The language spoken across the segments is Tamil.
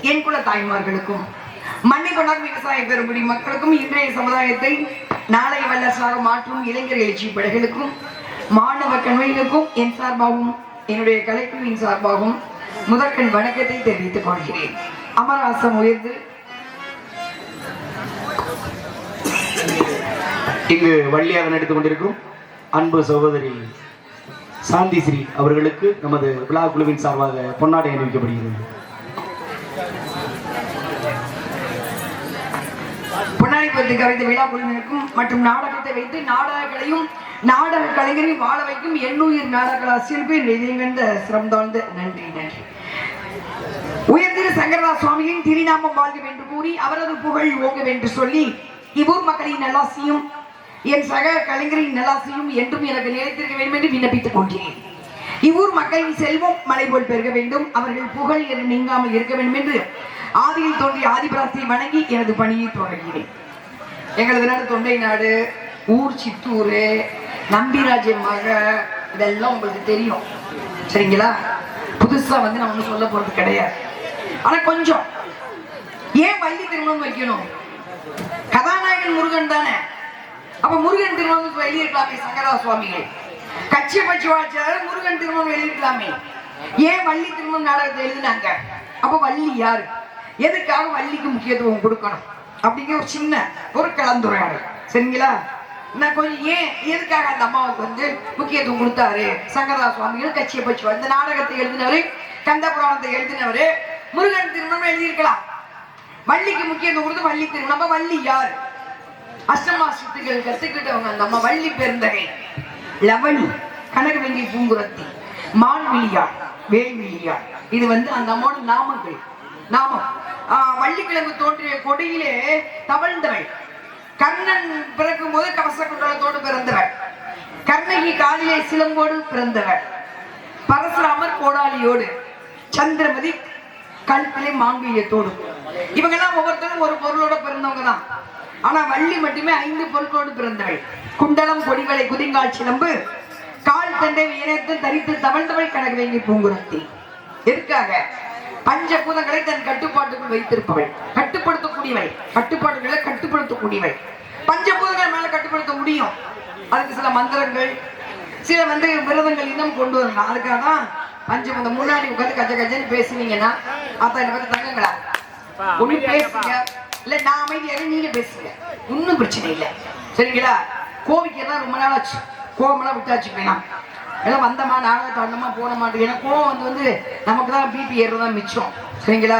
என் குல தாய்மார்களுக்கும் மண்ணை கொண்டாடும் விவசாய பெருங்குடி மக்களுக்கும் இன்றைய சமுதாயத்தை நாளை வல்லரசாக மாற்றும் இளைஞர் எழுச்சி படைகளுக்கும் மாணவ கண்மைகளுக்கும் என் சார்பாகவும் என்னுடைய கலைக்குழுவின் சார்பாகவும் முதற்கண் வணக்கத்தை தெரிவித்துக் கொள்கிறேன். அமராசம் உயர்ந்து இங்கு வள்ளியாக நடித்துக் கொண்டிருக்கும் அன்பு சகோதரி சாந்தி ஸ்ரீ அவர்களுக்கு நமது விழா குழுவின் சார்பாக பொன்னாடை அணிவிக்கப்படுகிறது. பொன்னாடை பற்றி கவிதை விழா குழுவினருக்கும் மற்றும் நாடகத்தை வைத்து நாடகங்களையும் நாடக கலைஞரையும் வாழ வைக்கும் எண்ணுயிர் நாடக ஆசிரியர்கள் நிதியங்கண்ட சிரம் தாழ்ந்த நன்றி நன்றி. உயர்திரு சங்கரதாஸ் சுவாமியின் திருநாமம் வாழ்க என்று கூறி அவரது புகழ் ஓங்க என்று சொல்லி இவ்வூர் மக்களின் நல்லாசியும் என் சக கலைஞரின் நல்லாசியும் என்றும் எனக்கு நிலைத்திருக்க வேண்டும் என்று விண்ணப்பித்துக் கொள்கிறேன். இவ்வூர் மக்களின் செல்வம் மலை போல் பெருக வேண்டும், அவர்கள் புகழ் என நீங்காமல் இருக்க வேண்டும் என்று ஆதியில் தோன்றிய ஆதிபராசை வணங்கி எனது பணியை தொடர்கிறேன். எங்களது நாடு தொண்டை நாடு, ஊர் சித்தூர், நம்பிராஜ்யம் மக, இதெல்லாம் உங்களுக்கு தெரியும் சரிங்களா? புதுசா வந்து நான் ஒன்றும் சொல்ல போறது கிடையாது. ஆனா கொஞ்சம் ஏன் வள்ளி திருமணம் வைக்கணும்? கதாநாயகன் முருகன் தானே, அப்ப முருகன் திருமணம் வெளியிருக்கலாமே சங்கரதாஸ் சுவாமிகள். கட்சியை பற்றி வாழ்ச்சாரு முருகன் திருமணம் வெளியிருக்கலாமே, ஏன் வள்ளி திருமணம் நாடகத்தை எழுதினாங்க? அப்ப வள்ளி யாரு, எதுக்காக வள்ளிக்கு முக்கியத்துவம் கொடுக்கணும் அப்படிங்கிற ஒரு சின்ன ஒரு கலந்துரையாடல் சரிங்களா? நான் கொஞ்சம் ஏன் எதுக்காக அந்த அம்மாவுக்கு வந்து முக்கியத்துவம் கொடுத்தாரு சங்கரதாஸ் சுவாமிகள்? கட்சியை பற்றி இந்த நாடகத்தை எழுதினவரு, கந்த புராணத்தை எழுதினவரு, முருகன் திருமணம் எழுதியிருக்கலாம். வள்ளிக்கு முக்கியத்துவம் கொடுத்து வள்ளி திருமணம். அப்ப வள்ளி யாரு? அஷ்டமா சித்துக்கள் கத்துக்கிட்டவங்க அந்த அம்மா. வள்ளி பெருந்தகை, லவணி, கனகவெங்கி, பூங்குரத்தி, மான்விழியார், வேல்விழியார், இது வந்து அந்த அம்மாவோட நாமங்கள். நாமம் வள்ளிக்கிழங்கு தோன்றிய கொடியிலே தவழ்ந்தவள், கர்ணன் பிறக்கும் போது கவச குண்டலத்தோடு பிறந்தவள், கர்ணகி காலிலே சிலம்போடு பிறந்தவள், பரசுராமர் கோடாலியோடு, சந்திரமதி கழுத்திலே மாங்கல்யத்தோடு. இவங்கெல்லாம் ஒவ்வொருத்தரும் ஒரு பொருளோட பிறந்தவங்க தான். ஆனா வள்ளி மட்டுமே 5 பொருட்களோடு பிறந்தவள். குண்டலம், கொடிவளை, குதிங்கால் சிலம்பு, கால் தண்டை வீரத்தை தரித்து தவழ்ந்தவள் கனகவேங்கி பூங்குரத்தி. எதுக்காக? பஞ்சபூதங்களை தன் கட்டுப்பாட்டுக்குள் வைத்திருப்பவள், கட்டுப்படுத்தக்கூடியவள், கட்டுப்பாடுகளை கட்டுப்படுத்தக்கூடியவள். பஞ்சபூதங்கள் மேல கட்டுப்படுத்த முடியும். அதுக்கு சில மந்திரங்கள், சில வந்து விரதங்கள் இன்னும் கொண்டு வரணும். அதுக்காக தான் பஞ்சபூதம் முன்னாடி உட்காந்து கஜ கஜன்னு பேசுவீங்கன்னா அத்தனை பேர் தங்கங்களா ஒண்ணு பேசுங்க, இல்ல நான் அமைதியாக நீங்க பேசுங்க, ஒன்னும் பிரச்சனை இல்லை சரிங்களா? கோவிக்கெல்லாம் ரொம்ப நாள் ஆச்சு, கோவமெல்லாம் விட்டாச்சு வேணாம். எல்லாம் வந்தமா நாடகத்தை வந்தமா போன மாட்டேங்க. ஏன்னா கோவம் வந்து நமக்கு தான் பிபி ஏறுறதான் மிச்சம் சரிங்களா?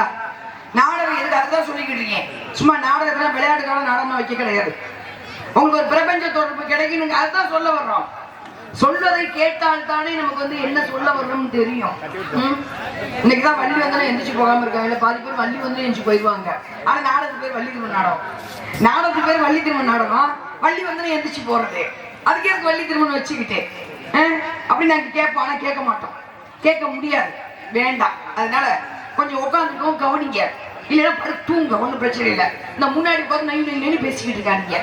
நாடகம் எதுக்கு அதுதான் சொல்லிக்கிட்டு இருக்கேன். சும்மா நாடகத்துல விளையாட்டுக்கான நாடகமா வைக்க கிடையாது. உங்களுக்கு ஒரு பிரபஞ்ச தொடர்பு கிடைக்கும், அதுதான் சொல்ல வர்றோம். சொல்வதை கேட்டால் தானே நமக்கு வந்து என்ன சொல்ல வர்றோம்னு தெரியும். இன்னைக்குதான் வள்ளி வந்தாலும் எந்திரிச்சு போகாம இருக்காங்க, இல்ல பாதி பேர் வள்ளி வந்து எந்திரிச்சு போயிடுவாங்க. ஆனா நாடகத்துக்கு பேர் வள்ளி திருமண நாடகம், நாடகத்துக்கு பேர் வள்ளி திருமண நாடகம், வள்ளி வந்தாலும் எந்திரிச்சு போறது. அதுக்கே எனக்கு வள்ளி திருமணம் வச்சுக்கிட்டு அப்படி நாங்க கேட்போம். ஆனா கேட்க மாட்டோம், கேட்க முடியாது, வேண்டாம். அதனால கொஞ்சம் உட்காந்துக்கோ, கவனிங்க, இல்லைன்னா படுத்து தூங்க, ஒன்றும் பிரச்சனை இல்லை. இந்த முன்னாடி பார்த்து நைன்னு பேசிக்கிட்டு இருக்காங்க,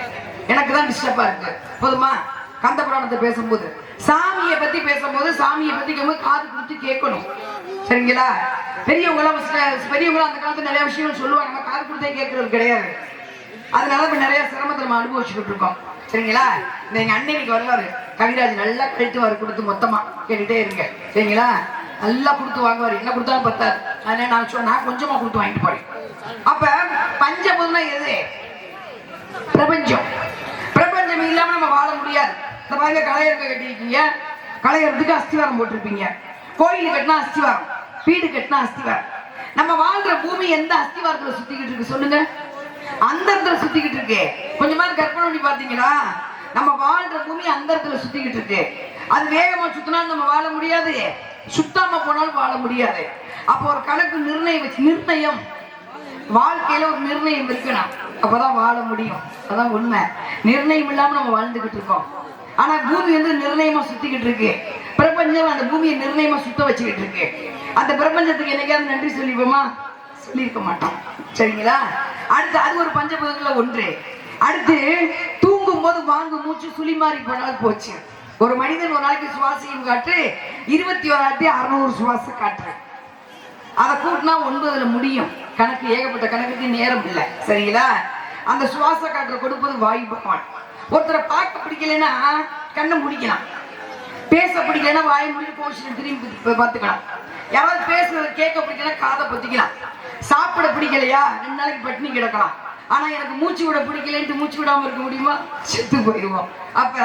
எனக்கு தான் டிஸ்டர்பா இருக்கு. போதுமா? கந்த புராணத்தை பேசும்போது, சாமியை பத்தி பேசும்போது, சாமியை பத்தி காது கொடுத்து கேட்கணும் சரிங்களா? பெரியவங்களாம் அந்த காலத்துல நிறைய விஷயங்கள் சொல்லுவாங்க, நம்ம காது கொடுத்தே கேட்கறது கிடையாது. அதனால இப்ப நிறைய சிரமத்தை நம்ம அனுபவிச்சுக்கிட்டு இருக்கோம் சரிங்களா? இந்த எங்க அண்ணனுக்கு வருவாரு கவிராஜ், நல்லா கழித்துவாரு கொடுத்து மொத்தமா கேட்டுட்டே இருங்க சரிங்களா? நல்லா கொடுத்து வாங்குவார், என்ன கொடுத்தாலும் பத்தாது. அதனால நான் கொஞ்சமா கொடுத்து வாங்கிட்டு போறேன். அப்ப பஞ்சபூதம்னா எது? பிரபஞ்சம். பிரபஞ்சம் இல்லாம நம்ம வாழ முடியாது. இந்த பாருங்க, கலையரங்க கட்டிருக்கீங்க, கலையறதுக்கு அஸ்திவாரம் போட்டிருப்பீங்க. கோயில் கட்டினா அஸ்திவாரம், வீடு கட்டினா அஸ்திவாரம். நம்ம வாழ்ற பூமி எந்த அஸ்திவாரத்துல சுத்திக்கிட்டு இருக்கு சொல்லுங்க? அந்த இடத்துல சுத்திக்கிட்டு இருக்கு. கொஞ்சமா கற்பனை பண்ணி பாத்தீங்களா? நம்ம வாழ்ற பூமி அந்த இடத்துல சுத்திக்கிட்டு இருக்கு. அது வேகமா சுத்தினாலும் நம்ம வாழ முடியாது, சுத்தாம போனாலும் வாழ முடியாது. அப்போ ஒரு கணக்கு நிர்ணயம் வாழ்க்கையில ஒரு நிர்ணயம் இருக்கணும், அப்பதான் வாழ முடியும். அதான் உண்மை. நிர்ணயம் இல்லாம நம்ம வாழ்ந்துகிட்டு இருக்கோம். ஆனா பூமி வந்து நிர்ணயமா சுத்திக்கிட்டு இருக்கு. பிரபஞ்சம் அந்த பூமியை நிர்ணயமா சுத்த வச்சுக்கிட்டு இருக்கு. அந்த பிரபஞ்சத்துக்கு என்னைக்காவது நன்றி சொல்லிப்போமா? சொல்லியிருக்க மாட்டோம். சரிங்களா? அடுத்து அது ஒரு பஞ்சபூதங்கள்ல ஒன்று. அடுத்து தூங்கும் போது வாங்கு மூச்சு சுழி மாறி போனால் போச்சு. ஒரு மனிதன் ஒரு நாளைக்கு சுவாசியும் காற்று 21,600 சுவாச காற்று. அதை கூட்டினா 9ல முடியும். கணக்கு ஏகப்பட்ட கணக்குக்கு நேரம் இல்லை. சரிங்களா? அந்த சுவாச காற்றை கொடுப்பது வாயு பகவான். ஒருத்தரை பார்க்க பிடிக்கலைன்னா கண்ணை முடிக்கலாம், பேச பிடிக்கலைன்னா வாயை முடிஞ்சு போச்சு திரும்பி பார்த்துக்கலாம். யாராவது பேசுறது கேட்க பிடிக்கலன்னா காதை பொத்திக்கலாம். சாப்பிட பிடிக்கலையா 2 நாளைக்கு பட்டினி கிடக்கலாம். ஆனா எனக்கு மூச்சு விட பிடிக்கலன்ட்டு மூச்சு விடாம இருக்க முடியுமா? செத்து போயிடுவோம். அப்ப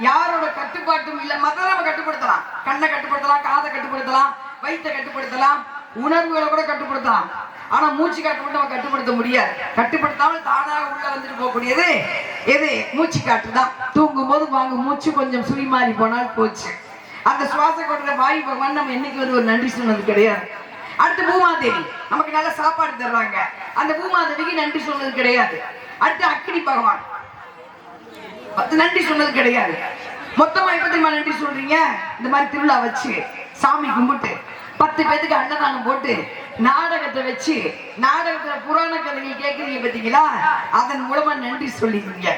யாரோட கட்டுப்பாட்டும் இல்லை. மத்த நம்ம கட்டுப்படுத்தலாம், கண்ணை கட்டுப்படுத்தலாம், காதை கட்டுப்படுத்தலாம், வயிற்றை கட்டுப்படுத்தலாம், உணர்வுகளை கூட கட்டுப்படுத்தலாம். ஆனா மூச்சு காற்று மட்டும் நம்ம கட்டுப்படுத்த முடியாது. கட்டுப்படுத்தாமல் தானாக உள்ள வந்துட்டு போகக்கூடியது எது? மூச்சு காற்று தான். தூங்கும் போது வாங்க மூச்சு கொஞ்சம் சுழி மாறி போனால் போச்சு. அந்த சுவாச கொடுற வாயு பகவான் நம்ம என்னைக்கு வந்து ஒரு நன்றி சொன்னது கிடையாது. அடுத்து பூமாதேவி நமக்கு நல்ல சாப்பாடு தர்றாங்க, அந்த பூமாதேவிக்கு நன்றி சொன்னது கிடையாது. அடுத்து அக்னி பகவான் நன்றி சொன்னது கிடையாது. மொத்தமா எப்ப நன்றி சொல்றீங்க? இந்த மாதிரி திருவிழா வச்சு சாமி கும்பிட்டு 10 பேருக்கு அன்னதானம் போட்டு நாடகத்தை வச்சு நாடகத்துல புராண கதைகள் கேட்கறீங்க பார்த்தீங்களா? அதன் மூலமா நன்றி சொல்லிக்கிறீங்க.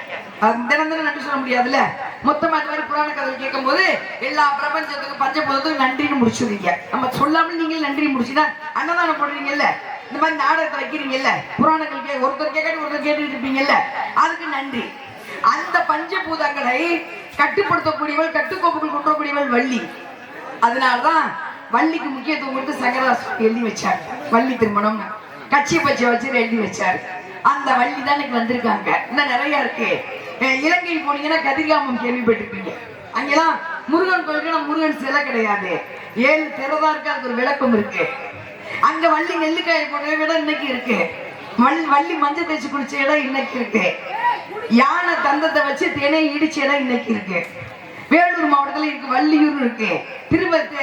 தினம் தினம் நன்றி சொல்ல முடியாதுல்ல. மொத்தமா இந்த மாதிரி புராண கதை கேட்கும் போது எல்லா பிரபஞ்சத்துக்கும் பஞ்சபூதத்துக்கும் நன்றின்னு முடிச்சுடுறீங்க. நம்ம சொல்லாமல் நீங்க நன்றி முடிச்சுன்னா அன்னதானம் போடுறீங்கல்ல, இந்த மாதிரி நாடகத்தை வைக்கிறீங்கல்ல, புராணங்கள் ஒருத்தர் கேட்க ஒருத்தர் கேட்டுட்டு இருப்பீங்கல்ல, அதுக்கு நன்றி. அந்த பஞ்சபூதங்களை கட்டுப்படுத்தக்கூடியவள், கட்டுக்கோப்புகள் கொண்டக்கூடியவள் வள்ளி. அதனாலதான் வள்ளிக்கு முக்கியத்துவம் கொடுத்து சங்கராசுரர் எழுதி வச்சார். வள்ளி திருமணம் கட்சி பச்சை வச்சு எழுதி வச்சாரு. அந்த வள்ளி தான் இன்னைக்கு வந்திருக்காங்க. இன்னும் நிறைய இருக்கு. இலங்கை போனீங்கன்னா கதிர்காமம் கேள்விப்பட்டிருப்பீங்க. அங்கெல்லாம் முருகன் கோயிலுக்கு முருகன் சிலை கிடையாது, 7 திறதா இருக்கு. அதுக்கு ஒரு விளக்கம் இருக்கு. அங்க வள்ளி நெல்லுக்காய போடுற இடம் இன்னைக்கு இருக்கு. வள்ளி மஞ்சள் தேய்ச்சி குடிச்ச இடம் இன்னைக்கு இருக்கு. யானை தந்தத்தை வச்சு தினை இடிச்ச இடம் இன்னைக்கு இருக்கு. வேலூர் மாவட்டத்துல இருக்கு, வள்ளியூர் இருக்கு.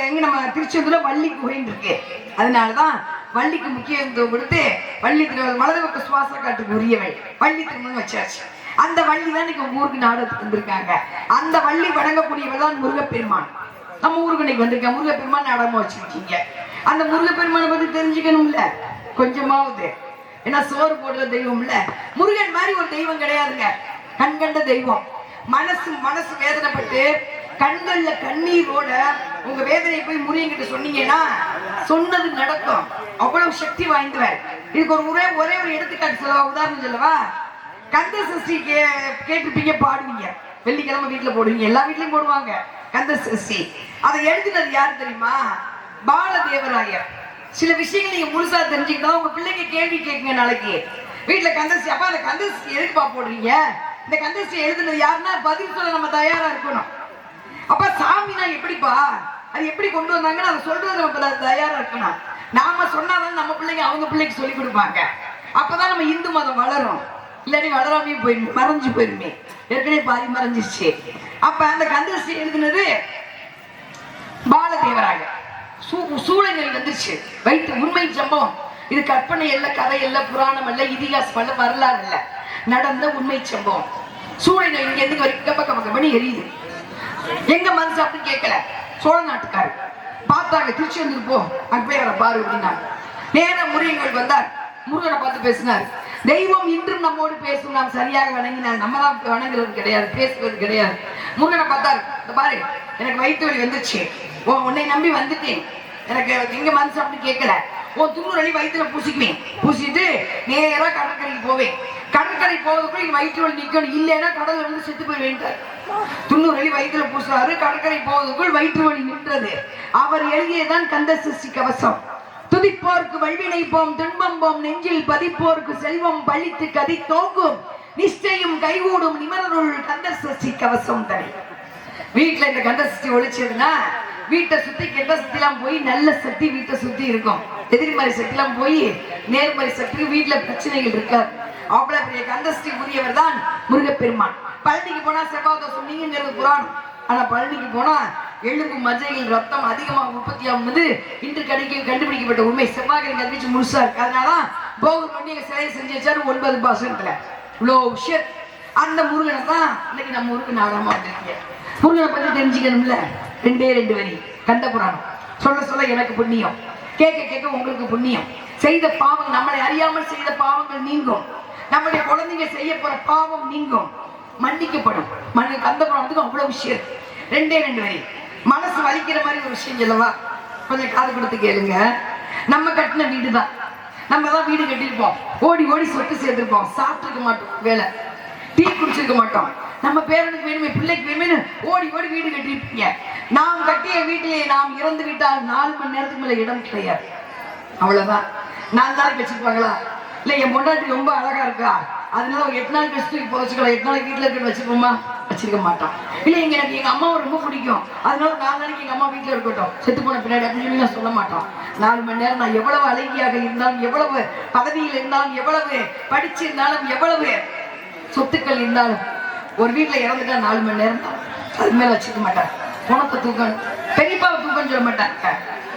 எங்க நம்ம திருச்செந்தூர்ல வள்ளி குகைன்னு இருக்கு. அதனாலதான் வள்ளிக்கு முக்கியத்துவம் கொடுத்து வள்ளி திருமணம் வலது பக்க சுவாச காட்டுக்கு உரியவள் வள்ளி திருமணம் வச்சாச்சு. அந்த வள்ளி தான் இன்னைக்கு ஊருக்கு நாடகத்துக்கு வந்திருக்காங்க. அந்த வள்ளி வணங்கக்கூடியவள் தான் முருகப்பெருமான். நம்ம ஊருக்கு இன்னைக்கு வந்திருக்காங்க. முருகப்பெருமான் நாடகமா வச்சிருக்கீங்க. அந்த முருகப்பெருமானை பத்தி தெரிஞ்சுக்கணும்ல கொஞ்சமாவது. ஏன்னா சோறு போடுற தெய்வம் இல்ல. முருகன் மாதிரி ஒரு தெய்வம் கிடையாதுங்க. கண்கண்ட தெய்வம். மனசு வேதனைப்பட்டு கண்கள்ல கண்ணீரோட உங்க வேதனை போய் முருகன் கிட்ட சொன்னீங்கன்னா சொன்னது நடக்கும். அவ்வளவு சக்தி வாய்ந்தவர். இதுக்கு ஒரே ஒரு எடுத்துக்காட்டு சொல்லவா, உதாரணம் சொல்லவா? கந்த சஷ்டி கேட்டிருப்பீங்க, பாடுவீங்க. வெள்ளிக்கிழமை வீட்டுல போடுவீங்க, எல்லா வீட்லயும் போடுவாங்க கந்த சஷ்டி. அதை எழுதினது யாரு தெரியுமா? பாலதேவராயர். சில விஷயங்கள் நீங்க முழுசா தெரிஞ்சுக்கிட்டா உங்க பிள்ளைங்க கேள்வி கேட்குங்க நாளைக்கு வீட்டுல. கந்தசி அப்பா அந்த கந்தசி எதுக்குப்பா போடுறீங்க? இந்த கந்தசி எழுதுனது யாருன்னா பதில் சொல்ல நம்ம தயாரா இருக்கணும். அப்ப சாமினா எப்படிப்பா, அது எப்படி கொண்டு வந்தாங்கன்னு அதை சொல்றது நம்ம தயாரா இருக்கணும். நாம சொன்னாதான் நம்ம பிள்ளைங்க அவங்க பிள்ளைக்கு சொல்லி கொடுப்பாங்க. அப்பதான் நம்ம இந்து மதம் வளரும். இல்லாட்டி வளராமே போயிருமே, மறைஞ்சு போயிருமே. ஏற்கனவே பாதி மறைஞ்சிருச்சு. அப்ப அந்த கந்தசி எழுதுனது பாலதேவராயர். சூழநிலை வந்துருச்சு. வைத்து உண்மை சம்பவம். இது கற்பனை இல்ல, கதை இல்ல, புராணம் இல்ல, இதிகாசம் இல்ல, வரலாறு இல்ல, நடந்த உண்மை சம்பவம். சூழநிலை இங்க இருந்து கப்ப பண்ணி எரியுது. எங்க மனசு அப்படின்னு கேட்கல. சோழ நாட்டுக்காரு பார்த்தாங்க. திருச்செந்தூர் போ, அங்க போய் அவரை பாரு அப்படின்னாங்க. நேரம் முருகன் வந்தார். முருகனை பார்த்து பேசினார். தெய்வம் இன்றும் நம்மோடு பேசும், நாம் சரியாக வணங்கினார். நம்ம தான் வணங்குறது கிடையாது, பேசுறது கிடையாது. முருகனை பார்த்தாரு. பாரு, எனக்கு வயிற்று வலி வந்துச்சு, உன்னை நம்பி வந்துட்டேன், எனக்கு எங்க மனசு அப்படின்னு கேட்கல. துண்ணூறு அடி வயிற்றுல பூசிக்குவேன், பூசிட்டு நேரா கடற்கரைக்கு போவேன். கடற்கரை போவதுக்குள்ள வயிற்று வலி நிக்கணும், இல்லைன்னா கடல்ல வந்து செத்து போய் வேண்டார். 90 அடி வயிற்றுல பூசுறாரு. கடற்கரை போவதற்குள் வயிற்று வலி நின்றது. அவர் எழுதியதான் கந்த சஷ்டி கவசம். துதிப்போர்க்கு வல்வினை போம் துன்பம் போம் நெஞ்சில் பதிப்போர்க்கு செல்வம் பழித்து கதி தோங்கும் நிஷ்டையும் கைகூடும் நிமரருள் கந்த சஷ்டி கவசம் தனி. வீட்டுல இந்த கந்த சஷ்டி ஒழிச்சதுன்னா வீட்டை சுத்தி கெட்ட சக்தி எல்லாம் போய் நல்ல சக்தி வீட்டை சுத்தி இருக்கும். எதிர்மறை சக்தி எல்லாம் போய் நேர்மறை சக்தி வீட்டுல பிரச்சனைகள் இருக்காது. அவ்வளவு பெரிய கந்த சஷ்டி உரியவர் தான் முருகப்பெருமான். பழனிக்கு போனா செவ்வாய் தோஷம் நீங்கிறது புராணம். ஆனா பழனிக்கு போனா எலும்பு மஜைகள் ரத்தம் அதிகமாக உற்பத்தி ஆகுது இன்று கண்டுபிடிக்கப்பட்ட உண்மை. செவ்வாய்க்கிழமை கண்டிச்சு முழுசா இருக்கு. அதனாலதான் போகர் பண்ணி எங்க சிலையை செஞ்சு வச்சாரு 9 பாசனத்துல. இவ்வளோ விஷயம் அந்த முருகனை தான் இன்னைக்கு நம்ம ஊருக்கு நாடகமா வந்திருக்கீங்க. முருகனை பத்தி தெரிஞ்சுக்கணும்ல. 2 வரி கந்த புராணம். சொல்ல சொல்ல எனக்கு புண்ணியம், கேட்க கேட்க உங்களுக்கு புண்ணியம். செய்த பாவம் நம்மளை அறியாமல் செய்த பாவங்கள் நீங்கும். நம்முடைய குழந்தைங்க செய்ய போற பாவம் நீங்கும், மன்னிக்கப்படும். கந்த புராணத்துக்கு அவ்வளவு விஷயம். 2 வரி. மனசு வலிக்கிற மாதிரி ஒரு விஷயம் சொல்லவா? கொஞ்சம் காது கொடுத்து கேளுங்க. நம்ம கட்டின வீடு தான், நம்ம தான் வீடு கட்டிருப்போம், ஓடி ஓடி சொத்து சேர்த்திருப்போம், சாப்பிட்டுருக்க மாட்டோம், வேலை டீ குடிச்சிருக்க மாட்டோம். நம்ம பேரனுக்கு வேணுமே பிள்ளைக்கு வேணுமே ஓடி ஓடி வீடு கட்டிருப்பீங்க. நாம் கட்டிய வீட்டிலே நாம் இறந்து விட்டால் 4 மணி நேரத்துக்கு மேல இடம் கிடையாது. அவ்வளவுதான். 4 நாளைக்கு வச்சிருப்பாங்களா? இல்ல என் பொண்டாட்டி ரொம்ப அழகா இருக்கா அதனால ஒரு 8 நாள் கழிச்சு போச்சுக்கலாம், 8 நாளைக்கு வீட்டுல இருக்க வச்சிருப்போமா? வச்சிருக்க மாட்டான். இல்ல எனக்கு எங்க அம்மாவை ரொம்ப பிடிக்கும் அதனால 4 நாளைக்கு எங்க அம்மா வீட்டுல இருக்கட்டும், செத்து போன பின்னாடி அப்படின்னு சொல்லி நான் சொல்ல மாட்டான். 4 மணி நேரம் நான் எவ்வளவு அழகியாக இருந்தாலும், எவ்வளவு பதவியில் இருந்தாலும், எவ்வளவு படிச்சிருந்தாலும், எவ்வளவு சொத்துக்கள் இருந்தாலும் ஒரு வீட்டுல இறந்துட்டா 4 மணி நேரம் தான். அது மேல வச்சுக்க மாட்டாங்க. பணத்தை தூக்கம், பெரியப்பாவை தூக்கம்னு சொல்ல மாட்டாங்க,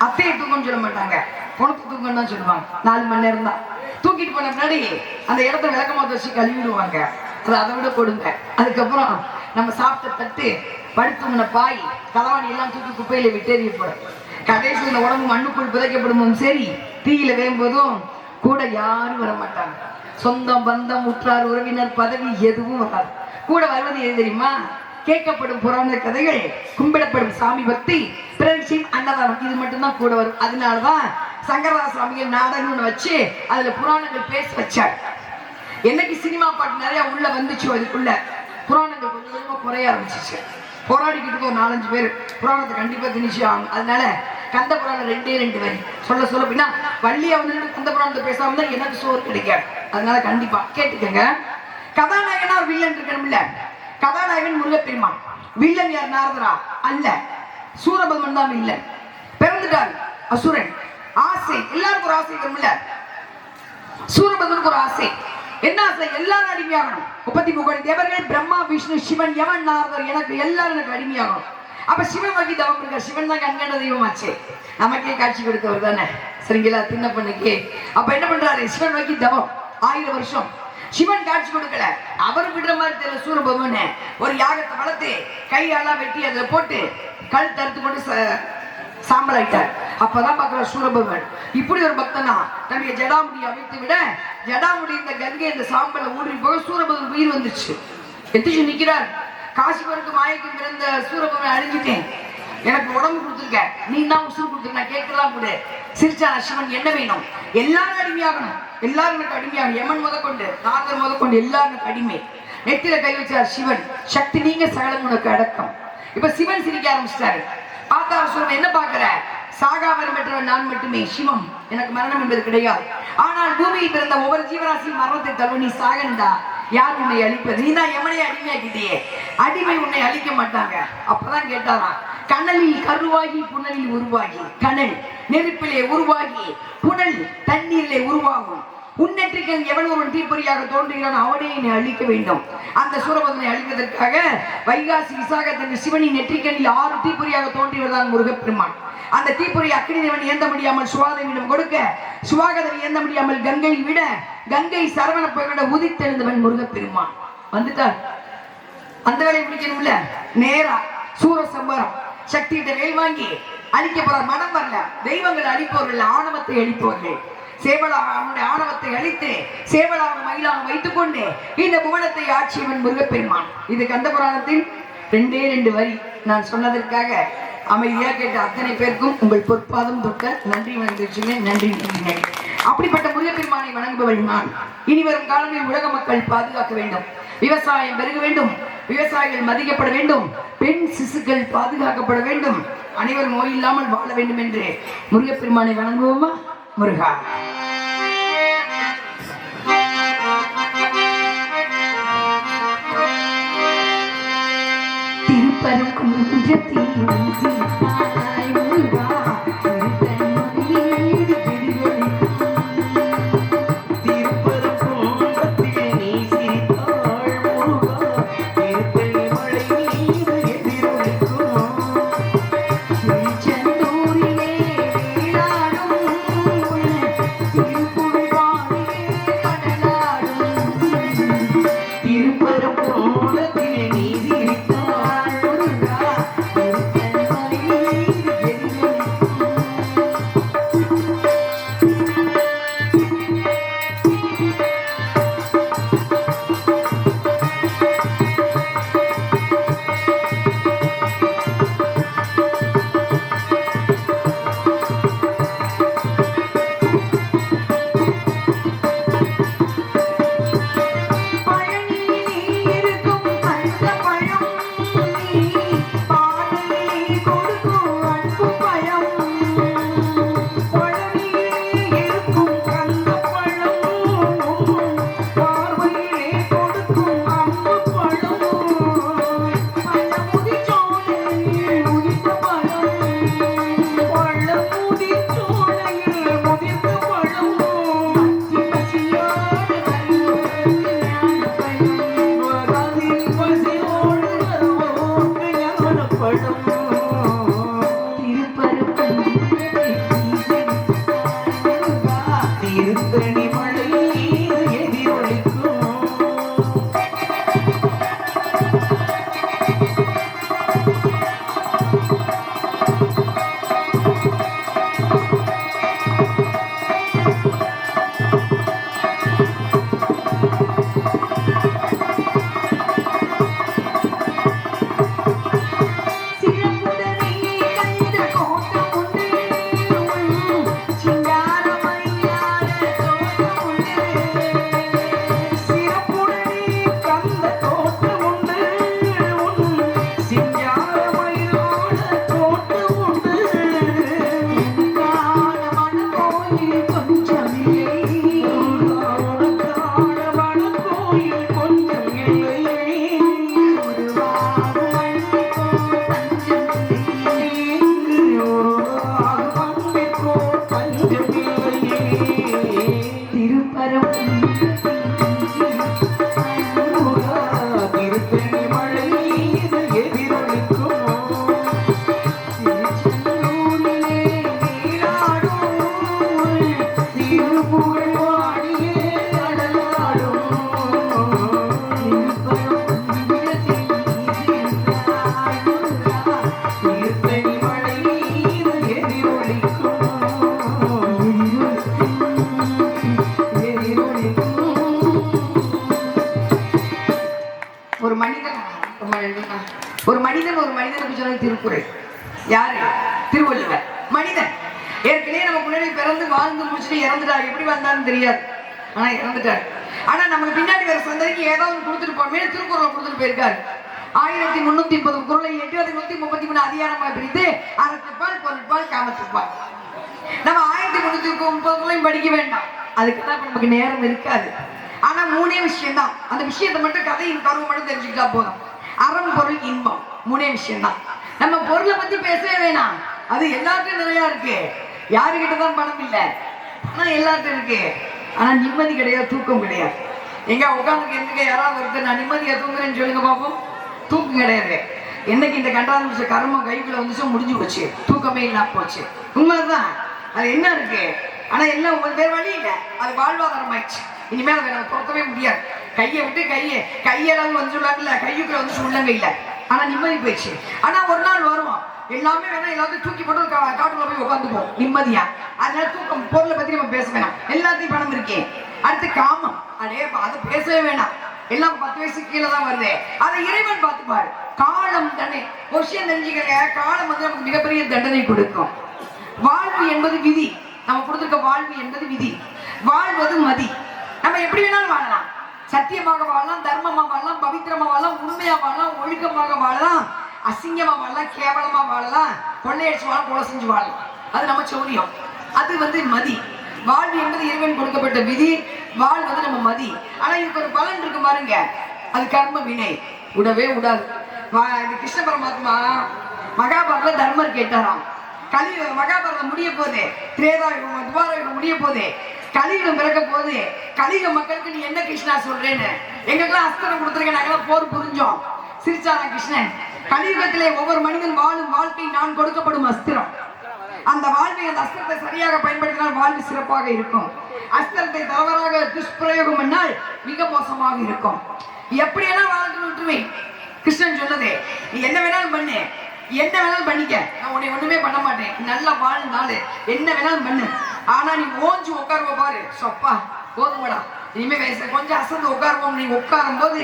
அத்தையை தூக்கம்னு சொல்ல மாட்டாங்க, பணத்தை தூக்கம் தான் சொல்லுவாங்க. 4 மணி நேரம் தான். தூக்கிட்டு போன பின்னாடி அந்த இடத்த விளக்கமாக வச்சு கழுவிடுவாங்க. அது அதை விட கொடுங்க. அதுக்கப்புறம் நம்ம சாப்பிட்ட தட்டு, படுத்துங்கின பாய், தலைவாணி எல்லாம் தூக்கி குப்பையில விட்டெறியப்படும். கடைசியில் இந்த உடம்பு மண்ணுக்குள் புதைக்கப்படும். சரி, தீயில வேகும்போதும் கூட யாரும் வர மாட்டாங்க. சொந்தம் பந்தம் உற்றார் உறவினர் பதவி எதுவும் வராது. கூட வருவது எது தெரியுமா? கேட்கப்படும் புராண கதைகள், கும்பிடப்படும் சாமி பக்தி, பிரதட்சணம், அன்னதானம், இது மட்டும்தான் கூட வரும். அதனாலதான் சங்கரதாச சுவாமிகள் நாடகம்னு வச்சு அதுல புராணங்கள் பேச வச்சார். என்னைக்கு சினிமா பாட்டு நிறைய உள்ள வந்துச்சு அதுக்குள்ள புராணங்கள் கொஞ்சம் கொஞ்சமா குறைய ஆரம்பிச்சிச்சு. போராடிக்கிட்டு ஒரு 4-5 பேர் புராணத்தை கண்டிப்பா திணிச்சு ஆகும். அதனால கந்த புராணம் 2 வரி. சொல்ல சொல்ல அப்படின்னா வள்ளியா வந்து கந்த புராணத்தை பேசாம தான் எனக்கு சோறு கிடைக்காது. அதனால கண்டிப்பா கேட்டுக்கங்க. கதாநாயகனா வில்லன் இருக்கணும்ல. கதாநாயகன் முருகப்பெருமான், வில்லன் யார்? நாரதரா? அல்ல, சூரபத்மன் தான் வில்லன். பிறந்துட்டார் அசுரன். ஆசை, எல்லாருக்கும் ஒரு ஆசை வரும்ல. சூரபத்மனுக்கு ஒரு ஆசை. என்ன ஆசை? எல்லாரும் அடிமையாகணும். 33 தேவர்கள், பிரம்மா விஷ்ணு சிவன் யமன் நாரதர், எனக்கு எல்லாரும் எனக்கு அடிமையாகணும். அப்ப சிவன் வகி தவம் இருக்க. சிவன் தான் கண்கண்ட தெய்வமாச்சு, நமக்கே காட்சி கொடுத்தவர் தானே. சரிங்களா? தின்ன பண்ணுக்கு. அப்ப என்ன பண்றாரு? சிவன் வகி தவம் 1000 வருஷம். சிவன் காட்சி கொடுக்கல. அவர் விடுற மாதிரி தெரியல. சூரபத்மன் ஒரு யாகத்தை வளர்த்து கையாலாம் வெட்டி அதுல போட்டு கல் தடுத்து கொண்டு சாம்பல் ஆயிட்டார். அப்பதான் பாக்குற சூரபத்மன் இப்படி ஒரு பக்தனா தன்னுடைய ஜடாமுடியை அமைத்து விட, ஜடாமுடி இந்த கங்கை இந்த சாம்பலை ஊறி போக சூரபத்மன் உயிர் வந்துச்சு. எத்திச்சு நிக்கிறார். காசிவருக்கு மாயக்கும் பிறந்த சூரபத்மன் அழிஞ்சிட்டேன், எனக்கு உடம்பு கொடுத்துருக்க, நீ தான் உசுறு கொடுத்துருக்க, நான் கேட்கலாம் கூட. சிரிச்சா சிவன், என்ன வேணும்? எல்லாரும் அடிமையாகணும், எல்லாரும் எனக்கு அடிமையாகணும். யமன் முதற்கொண்டு நாரதர் முதற்கொண்டு எல்லாரும் எனக்கு அடிமை. நெத்தில கை வச்சார் சிவன். சக்தி நீங்க சகலம் உனக்கு அடக்கம். இப்ப சிவன் சிரிக்க ஆரம்பிச்சிட்டாரு. பார்த்தா சொல்லுவ, என்ன பாக்குற? சாகாவரம் பெற்றவன் நான் மட்டுமே. சிவம், எனக்கு மரணம் என்பது கிடையாது. ஆனால் பூமியில் பிறந்த ஒவ்வொரு ஜீவராசியும் மரணத்தை தழுவ, நீ சாகண்டா, யார் உன்னை அழிப்பது? நீ தான் யமனையே அடிமையாக்கிட்டே, அடிமை உன்னை அழிக்க மாட்டாங்க. அப்பதான் கேட்டாராம், கனலில் கருவாகி புனலில் உருவாகி, கனல் நெருப்பிலே உருவாகி புனல் தண்ணீரிலே உருவாகும். உன்னெற்றிக்கன் எவன் ஒருவன் தீப்பொறியாக தோன்றுகிறான் அவனே என்னை அழிக்க வேண்டும். அந்த சூரபத்மனை அழிப்பதற்காக வைகாசி விசாகத்தின் சிவனின் நெற்றிக்கனில் 6 தீப்பொறியாக தோன்றியவர்தான் முருகப்பெருமான். அந்த தீப்பொறி அக்னி தேவன் ஏந்த முடியாமல் சுவாதேவியிடம் கொடுக்க, சுவாகதேவி ஏந்த முடியாமல் கங்கையில் விட, கங்கை சரவண புயலோட உதித்தெழுந்தவன் முருகப்பெருமான் வந்துட்டார். அந்த வேலையை பிடிக்கணும்ல. நேரா சூரசம்பாரம் சக்தி கிட்ட வேல் வாங்கி அழிக்க போறார். மனம் வரல. தெய்வங்களை அழிப்பவர்கள், ஆணவத்தை அழிப்பவர்கள். சேவலாக அவனுடைய ஆணவத்தை அழித்து சேவலாக மயிலாக வைத்துக் கொண்டு இந்த புவனத்தை ஆட்சியவன் முருகப்பெருமான். இது கந்த புராணத்தின் 2 வரி. நான் சொன்னதற்காக அமைதியா கேட்ட அத்தனை பேருக்கும் உங்கள் பொற்பாதம் தொட்ட நன்றி வணங்கிடுச்சுங்க. நன்றி நன்றி. அப்படிப்பட்ட முருகப்பெருமானை வணங்குபவள் நான். இனி வரும் காலங்களில் உலக மக்கள் பாதுகாக்க வேண்டும். விவசாயம் பெருக வேண்டும், விவசாயிகள் மதிக்கப்பட வேண்டும், பெண் சிசுக்கள் பாதுகாக்கப்பட வேண்டும், அனைவரும் நோய் இல்லாமல் வாழ வேண்டும் என்று முருகப்பெருமானை வணங்குவோமா? முருகா. திருப்பரங்குன்றத்தில் முருகா ஒரு மனிதனுக்கு சொன்னது திருக்குறள். யாரு? திருவள்ளுவர். மனிதன் ஏற்கனவே நம்ம முன்னாடி பிறந்து வாழ்ந்து முடிச்சுட்டு இறந்துட்டார். எப்படி வந்தாலும் தெரியாது, ஆனா இறந்துட்டார். ஆனா நமக்கு பின்னாடி வேற சந்ததிக்கு ஏதாவது கொடுத்துட்டு போமே திருக்குறளை கொடுத்துட்டு போயிருக்காரு. 1330 குறளை 833 அதிகாரமாக பிரித்து அறத்துப்பால், பொருட்பால், காமத்துப்பால். நம்ம 1330 படிக்க வேண்டாம், அதுக்கெல்லாம் நமக்கு நேரம் இருக்காது. ஆனா 3 விஷயம் தான். அந்த விஷயத்தை மட்டும் கதையின் கருவை மட்டும் தெரிஞ்சுக்கிட்டா போதும். அறம், பொருள், இன்பம் 3 விஷயம் தான். நம்ம பொருளை பத்தி பேசவே வேணாம், அது எல்லாருக்கும் நிறைய இருக்கு. யாருக்கிட்டதான் பணம் இல்லை, பணம் எல்லார்ட்டும் இருக்கு. ஆனா நிம்மதி கிடையாது, தூக்கம் கிடையாது. எங்க உட்காந்துக்கு எங்க யாராவது ஒருத்தர் நான் நிம்மதியா தூங்குறேன்னு சொல்லுங்க பாப்போம். தூக்கம் கிடையாது. என்னைக்கு இந்த கண்டாத கர்மம் கைக்குள்ள வந்துச்சோ முடிஞ்சு போச்சு, தூக்கமே இல்லாம போச்சு. உண்மைதான், அது என்ன இருக்கு. ஆனா எல்லாம் வேற வழி இல்லை, அது வாழ்வாதாரம் ஆயிடுச்சு. இனிமேல் அதை நம்ம பொறுக்கவே முடியாது. கையை விட்டு கையளவு வந்து சொல்லாங்கல்ல, கையுக்குள்ள வந்து உள்ளங்க இல்லை. ஆனா நிம்மதி போயிடுச்சு. ஆனா ஒரு நாள் வரும், எல்லாமே வேணா எல்லாத்தையும் தூக்கி போட்டு காட்டுக்குள்ள போய் உட்காந்துப்போம் நிம்மதியா. அதனால தூக்கம் பொருளை பத்தி நம்ம பேச வேணாம், எல்லாத்தையும் பணம் இருக்கே. அடுத்து காமம், அதே அதை பேசவே வேணாம், எல்லாம் 10 வயசு கீழே தான் வருது. அதை இறைவன் பார்த்துப்பாரு. காலம் தானே ஒரு விஷயம் தெரிஞ்சுக்கிறேன், காலம் வந்து நமக்கு மிகப்பெரிய தண்டனை கொடுக்கும். வாழ்வு என்பது விதி, நம்ம கொடுத்துருக்க வாழ்வு என்பது விதி. வாழ்வது மதி. நம்ம எப்படி வேணாலும் வாழலாம், சத்தியமாக வாழலாம், தர்மமா வாழலாம், பவித்திரமா வாழலாம், உண்மையா வாழலாம், ஒழுக்கமாக வாழலாம், அசிங்கமா வாழலாம், கேவலமா வாழலாம், கொள்ளையடிச்சு வாழலாம், கொலை செஞ்சு வாழலாம். அது நம்ம சௌரியம். அது மதி. வாழ்வு என்பது இறைவன் கொடுக்கப்பட்ட விதி. வாழ்வது நம்ம மதி. ஆனா இதுக்கு ஒரு பலன் இருக்கு பாருங்க. அது கர்ம வினை. விடவே விடாது. கிருஷ்ண பரமாத்மா மகாபாரத தர்மர் கேட்டாராம். மகாபாரதம் முடிய போதே, திரேதாயுகம் துவாரயுகம் முடிய போதே, கலியுகம் பிறக்க போது, கலியுக மக்களுக்கு நீ என்ன கிருஷ்ணா சொல்றேன்னு எங்களுக்கெல்லாம் அஸ்திரம் கொடுத்துருக்க, நாங்கெல்லாம் போர் புரிஞ்சோம். சிரிச்சாராம் கிருஷ்ணன். கலியுகத்திலே ஒவ்வொரு மனிதன் வாழும் வாழ்க்கை நான் கொடுக்கப்படும் அஸ்திரம். அந்த வாழ்வை, அந்த அஸ்திரத்தை சரியாக பயன்படுத்தினால் வாழ்வு சிறப்பாக இருக்கும். அஸ்திரத்தை தவறாக துஷ்பிரயோகம் பண்ணால் மிக மோசமாக இருக்கும். எப்படியெல்லாம் வாழ்க்கை விட்டுருவேன். கிருஷ்ணன் சொன்னதே, நீ என்ன வேணாலும் பண்ணு, என்ன வேணாலும் பண்ணிக்க, நான் உன்னை ஒண்ணுமே பண்ண மாட்டேன், நல்லா வாழ்ந்தாலும் என்ன வேணாலும் பண்ணு. ஆனா நீ ஓஞ்சு உட்காருவ பாரு, சொப்பா போதுமடா, இனிமே கொஞ்சம் அசந்து உட்காருவோம். நீ உட்காரும் போது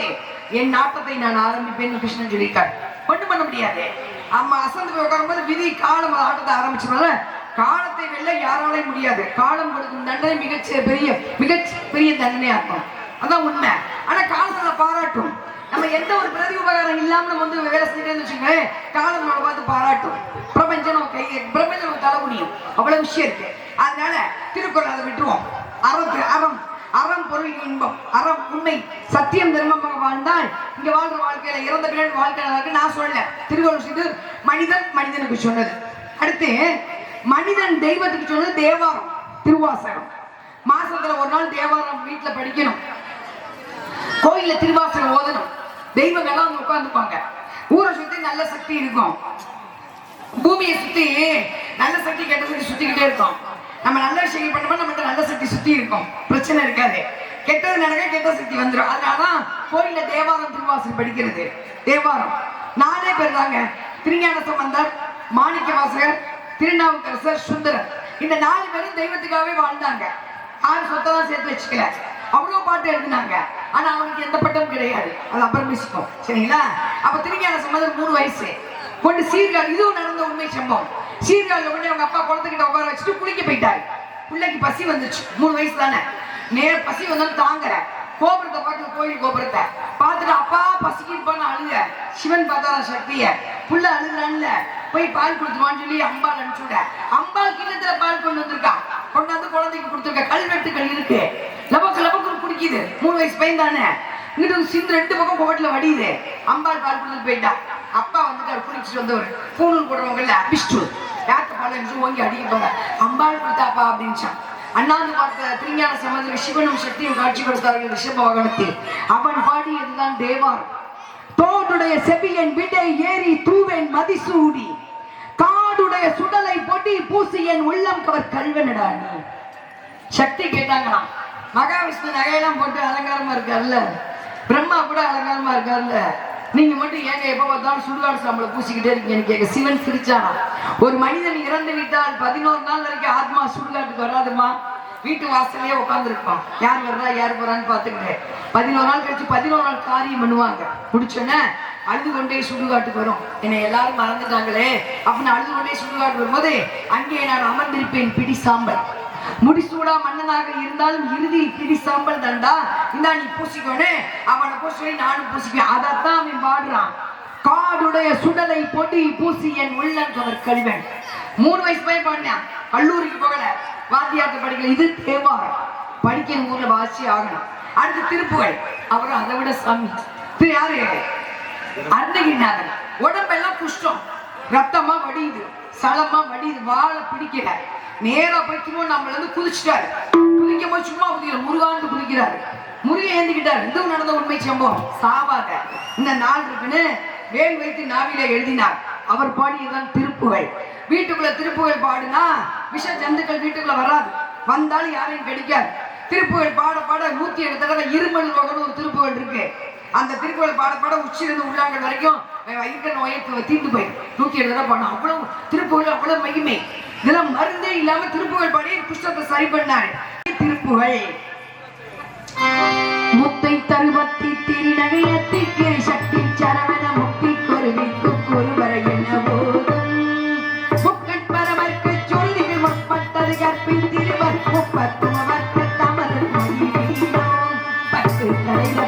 என் நாட்டத்தை நான் ஆரம்பிப்பேன்னு கிருஷ்ணன் சொல்லியிருக்காரு. ஒண்ணும் பண்ண முடியாது. அம்மா அசந்து போய் உட்காரும் போது விதி காலம் ஆட்டத்தை ஆரம்பிச்சதுனால காலத்தை வெல்ல யாராலையும் முடியாது. காலம் கொடுக்கும் தண்டனை மிகப்பெரிய தண்டனையா இருக்கும். அதான் உண்மை. ஆனா காலத்துல பாராட்டும். நம்ம எந்த ஒரு பிரதி உபகாரம் இல்லாம நம்ம வேலை செஞ்சுட்டேன்னு வச்சுக்கோங்க, காலம் நம்மளை பார்த்து பாராட்டும். பிரபஞ்சம் தலை முடியும். அவ்வளவு விஷயம் இருக்கு. அதனால திருக்குறள் அதை விட்டுருவோம். அறம் பொருள் இன்பம், அறம் உண்மை சத்தியம் தர்மமாக வாழ்ந்தால் இங்க வாழ்ற வாழ்க்கையில இறந்த பின்னாடி வாழ்க்கை நான் சொல்லல. திருக்குறள் மனிதனுக்கு சொன்னது. அடுத்து மனிதன் தெய்வத்துக்கு சொன்னது தேவாரம், திருவாசகம். மாசத்துல ஒரு நாள் தேவாரம் வீட்டுல படிக்கணும். கோயில திருவாசகம் ஓதணும். தெய்வங்கள்லாம் வந்து உட்கார்ந்துப்பாங்க. ஊரை சுத்தி நல்ல சக்தி இருக்கும். பூமியை சுத்தி நல்ல சக்தி கெட்ட சக்தி சுத்திக்கிட்டே இருக்கும். நம்ம நல்ல விஷயங்கள் பண்ணோம்னா நம்மகிட்ட நல்ல சக்தி சுத்தி இருக்கும், பிரச்சனை இருக்காது. கெட்டது நடக்க கெட்ட சக்தி வந்துடும். அதனாலதான் கோயில தேவாரம் திருவாசகம் படிக்கிறது. தேவாரம் 4 பேர் தாங்க. திருஞான சம்பந்தர், மாணிக்க வாசகர், திருநாவுக்கரசர், சுந்தரர். இந்த 4 பேரும் தெய்வத்துக்காகவே வாழ்ந்தாங்க. யாரும் சொத்தெல்லாம் சேர்த்து வச்சுக்கல. அவ்வளவு பாட்டு எழுதினாங்க. ஆனா அவனுக்கு எந்த பட்டமும் கிடையாது. அது அப்புறம் பேசிப்போம், சரிங்களா? அப்ப திருஞான சம்பந்தர் 3 வயசு கொண்டு சீர்காழி, இதுவும் நடந்த உண்மை சம்பவம். சீர்காழில கொண்டு அவங்க அப்பா குளத்துக்கிட்ட உட்கார வச்சுட்டு குளிக்க போயிட்டாரு. பிள்ளைக்கு பசி வந்துச்சு, 3 வயசு தானே. நேர் பசி வந்தாலும் தாங்குற. கோபுரத்தை பார்த்து, கோயில் கோபுரத்தை பார்த்துட்டு அப்பா பசிக்கிருப்பான்னு அழுக. சிவன் பார்த்தாரா சக்திய, புள்ள அழுகுறான்ல, போய் பால் கொடுத்துருவான்னு சொல்லி அம்பாள் அனுப்பிச்சுட. அம்பாள் கிண்ணத்துல பால் கொண்டு வந்திருக்கா. கொண்டாந்து குழந்தைக்கு கொடுத்துருக்க. கல்வெட்டுகள் இருக்கு. லபக்கு குடிக்குது. 3 வயசு பையன் தானே. இங்கிட்டு சிந்து 2 பக்கம் கோவட்டில வடியுது. அம்பாள் பால் கொடுத்துட்டு போயிட்டா. அப்பா வந்துட்டு குடிச்சிட்டு வந்தவர் பூணூல் போடுறவங்கல்ல அபிஷ்டு யார்த்த பால் ஓங்கி அடிக்க அம்பாள் கொடுத்தாப்பா அப்படின்ச்சான். அண்ணாந்து பார்த்த திருஞான சம்பந்தர் சிவனும் சக்தியும் காட்சி கொடுத்தார்கள் ரிஷப வாகனத்தில். அவன் பாடியதுதான் தேவாரம். தோடுடைய செவியன் விடை ஏறி தூவன் மதிசூடி, காடுடைய சுடலை பொடி பூசி என் உள்ளம் கவர் கல்வனடா. சக்தி கேட்டாங்களாம். மகாவிஷ்ணு நகையெல்லாம் போட்டு அலங்காரமா இருக்காருல்ல, பிரம்மா கூட அலங்காரமா இருக்காருல்ல, நீங்க மட்டும் ஏங்க எப்ப பார்த்தாலும் சுடுகாடு சாம்பலை பூசிக்கிட்டே இருக்கீங்கன்னு கேட்க. சிவன் சிரிச்சானா. ஒரு மனிதன் இறந்து விட்டால் 11 நாள் வரைக்கும் ஆத்மா சுடுகாட்டுக்கு வராதுமா. வீட்டு வாசலையே உட்காந்துருப்பான். யார் வர்றா யார் போறான்னு பாத்துக்கிட்டேன். 11 நாள் கழிச்சு 11 நாள் காரியம் பண்ணுவாங்க. முடிச்சோன்னே அழுது கொண்டே சுடுகாட்டுக்கு வரும். என்னை எல்லாரும் மறந்துட்டாங்களே அப்படின்னு அழுது கொண்டே சுடுகாட்டு வரும்போது அங்கே நான் அமர்ந்திருப்பேன் பிடி சாம்பல். முடிசூடா மன்னனாக இருந்தாலும் இறுதியில் பிடி சாம்பல் தண்டா, இந்தா நீ பூசிக்கோனே. அவனை பூசி நானும் பூசிப்பேன். அதைத்தான் அவன் பாடுறான். காடுடைய சுடலை பொடி பூசி என் உள்ளம் கவர் கல்வன். 3 வயசு போய் பாடினான். கல்லூரிக்கு போகல, வாத்தியார்த்த படிக்கல. இது தேவாரம். படிக்கணும், ஊர்ல வாசி ஆகணும். அடுத்து திருப்புகழ். அவரும் அதை விட சாமி. யாரு? அருணகிரிநாதன். உடம்பெல்லாம் குஷ்டம், ரத்தமா வடியுது, சலமா வடியுது, வாழை பிடிக்கல. நேரா போய் நம்மள இருந்து குதிச்சுட்டாரு. குதிக்கும் போது சும்மா குதிக்கல, முருகாண்டு குதிக்கிறாரு. முருகை ஏந்திக்கிட்டாரு. இதுவும் நடந்த உண்மை சம்பவம். சாவாத இந்த நாள் இருக்குன்னு வேல் வைத்து நாவில எழுதினார். அவர் பாடியதுதான் திருப்புகழ். வீட்டுக்குள்ள திருப்புகழ் பாடுனா விஷ ஜந்துக்கள் வீட்டுக்குள்ள வராது, வந்தாலும் யாரையும் கிடைக்காது. திருப்புகழ் பாட பாட 107 தடவை இருமல் ரோகம்னு ஒரு திருப்புகழ் இருக்கு. அந்த திருப்புகழ் பாட பாட உச்சிலிருந்து உள்ளாங்கள் வரைக்கும் இருக்கிற நோயை தீர்ந்து போய் 107 தடவை பாடும். அவ்வளவு திருப்புகழ், அவ்வளவு மகிமை. இதெல்லாம் மருந்தே இல்லாம திருப்புகழ் பாடி குஷ்டத்தை சரி பண்ணாரு. திருப்புகழ். முத்தை தருவத்தி திருநகையத்திற்கு சக்தி சரவண முக்தி கொருவிக்கு கொருவரை என்ன போதும் முக்கட்பரவர்க்கு சொல்லிகள் முற்பட்டது கற்பின் திருவர் முப்பத்துவர்க்கு தமது மொழி 10 தலைவர்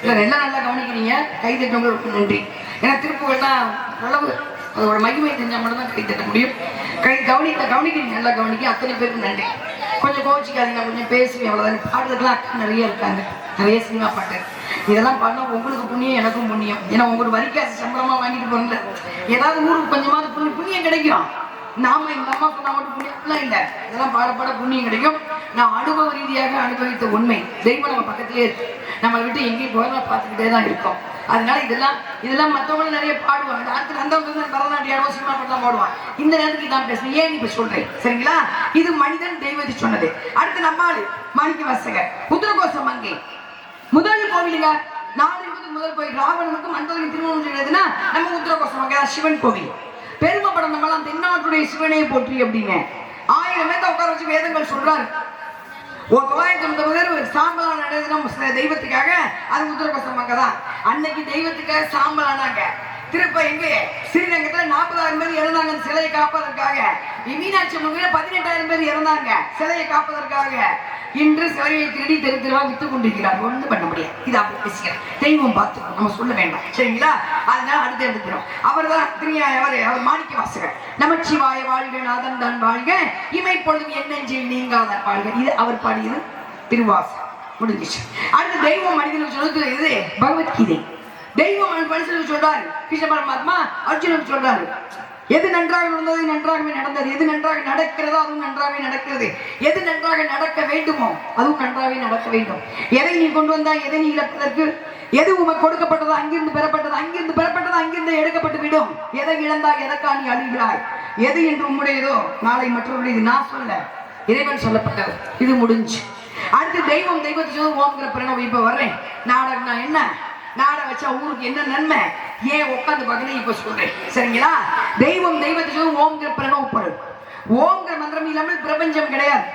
இல்லை எல்லாம் நல்லா கவனிக்கிறீங்க. கை தட்டவங்களுக்கு நன்றி. ஏன்னா திருப்புகள்லாம் அளவு அதோட மகிமை தெரிஞ்சால் மட்டும்தான் கை தட்ட முடியும். கவனிக்கிறீங்க, நல்லா கவனிக்க. அத்தனை பேருக்கு நன்றி. கொஞ்சம் கோச்சிக்காதீங்க, கொஞ்சம் பேசுவேன் அவ்வளோதான். பாடுறதுக்குலாம் அக்கா நிறைய இருக்காங்க, நிறைய சினிமா பாட்டு. இதெல்லாம் பண்ணால் உங்களுக்கு புண்ணியம், எனக்கும் புண்ணியம். ஏன்னா உங்களுக்கு வரிக்காசு சம்பளமாக வாங்கிட்டு போகிறேன். ஏதாவது ஊருக்கு கொஞ்சமாவது புண்ணியம் கிடைக்கும். நாம இந்த அம்மா சொன்னா மட்டும் புண்ணியம்லாம் இல்லை, இதெல்லாம் பாட புண்ணியம் கிடைக்கும். நான் அனுபவ ரீதியாக அனுபவித்த உண்மை. தெய்வம் நம்ம பக்கத்திலே இருக்கு, நம்மளை விட்டு எங்கேயும் போகிறதா பார்த்துக்கிட்டே தான் இருக்கோம். அதனால இதெல்லாம் மற்றவங்களும் நிறைய பாடுவாங்க. அடுத்து அந்த பரதநாட்டியம் சினிமா பாட்டு தான் பாடுவான். இந்த நேரத்துக்கு தான் பேசுறேன், ஏன் இப்ப சொல்றேன் சரிங்களா? இது மனிதன் தெய்வத்தை சொன்னது. அடுத்து நம்மால் மாணிக்க வாசகர் உத்தரகோசம் அங்கே முதல் கோவிலுங்க. 4 முதல் கோயில் ராவணனுக்கு மண்டலின் திருமணம் செய்யறதுன்னா நம்ம உத்தரகோசம் அங்கே சிவன் கோவில். பெருமைப்படம் நம்மளாம் தென்னாட்டுடைய சிவனே போற்றி அப்படின்னு 1000 பேர்த்த உட்கார வச்சு வேதங்கள் சொல்றாரு. 990 பேர் ஒரு சாம்பலான தெய்வத்துக்காக அது உத்தரகோசம் அங்கதான். அன்னைக்கு தெய்வத்துக்காக சாம்பலானாங்க. திருப்ப எங்க ஸ்ரீரங்கத்துல 40,000 பேர் இறந்தாங்க சிலையை காப்பதற்காக. மீனாட்சி அம்மன் 18,000 பேர் இறந்தாங்க சிலையை காப்பதற்காக. இன்று சிலையை திருடி தெரு தெருவா வித்து கொண்டிருக்கிறார். ஒன்றும் பண்ண முடியாது. இது அப்படி பேசுகிறேன். தெய்வம் பார்த்து நம்ம சொல்ல வேண்டாம் சரிங்களா? அதனால அடுத்து எடுத்துக்கிறோம். அவர் தான் அவர் மாணிக்க வாசகர். நமச்சிவாய வாழ்க நாதன் தான் வாழ்க, இமை பொழுதும் என் நெஞ்சில் நீங்காத வாழ்க. இது அவர் பாடியது திருவாசகம். முடிஞ்சிச்சு. அடுத்து தெய்வம் மனிதனுக்கு சொல்றது இது பகவத்கீதை. தெய்வம் மனுஷனுக்கு சொல்றாரு. கிருஷ்ண பரமாத்மா அர்ஜுனுக்கு சொல்றாரு. எது நன்றாக நடந்தது நன்றாகவே நடந்தது, எது நன்றாக நடக்கிறதோ அதுவும் நன்றாகவே நடக்கிறது, எது நன்றாக நடக்க வேண்டுமோ அதுவும் நன்றாகவே நடக்க வேண்டும். எதை நீ கொண்டு வந்தாய், எதை நீ இழப்பதற்கு, எது உமக்கு கொடுக்கப்பட்டதோ அங்கிருந்து பெறப்பட்டது அங்கிருந்து எடுக்கப்பட்டு விடும். எதை இழந்தாய், எதற்கா நீ அழுகிறாய், எது என்று உம்முடையதோ நாளை மற்றவர்கள். இது நான் சொல்ல, இறைவன் சொல்லப்பட்டது. இது முடிஞ்சு. அடுத்து தெய்வத்தை ஓம்ங்கிற பிரணவம். இப்ப வர்றேன். நாடகம்னா என்ன, நாட வச்சா ஊருக்கு என்ன நன்மை, ஏன் உட்காந்து பார்க்கணும் இப்ப சொல்றேன் சரிங்களா? தெய்வத்தை ஓம்ங்கிற பிரணவப்படும். ஓம்ங்கிற மந்திரம் இல்லாமல் பிரபஞ்சம் கிடையாது.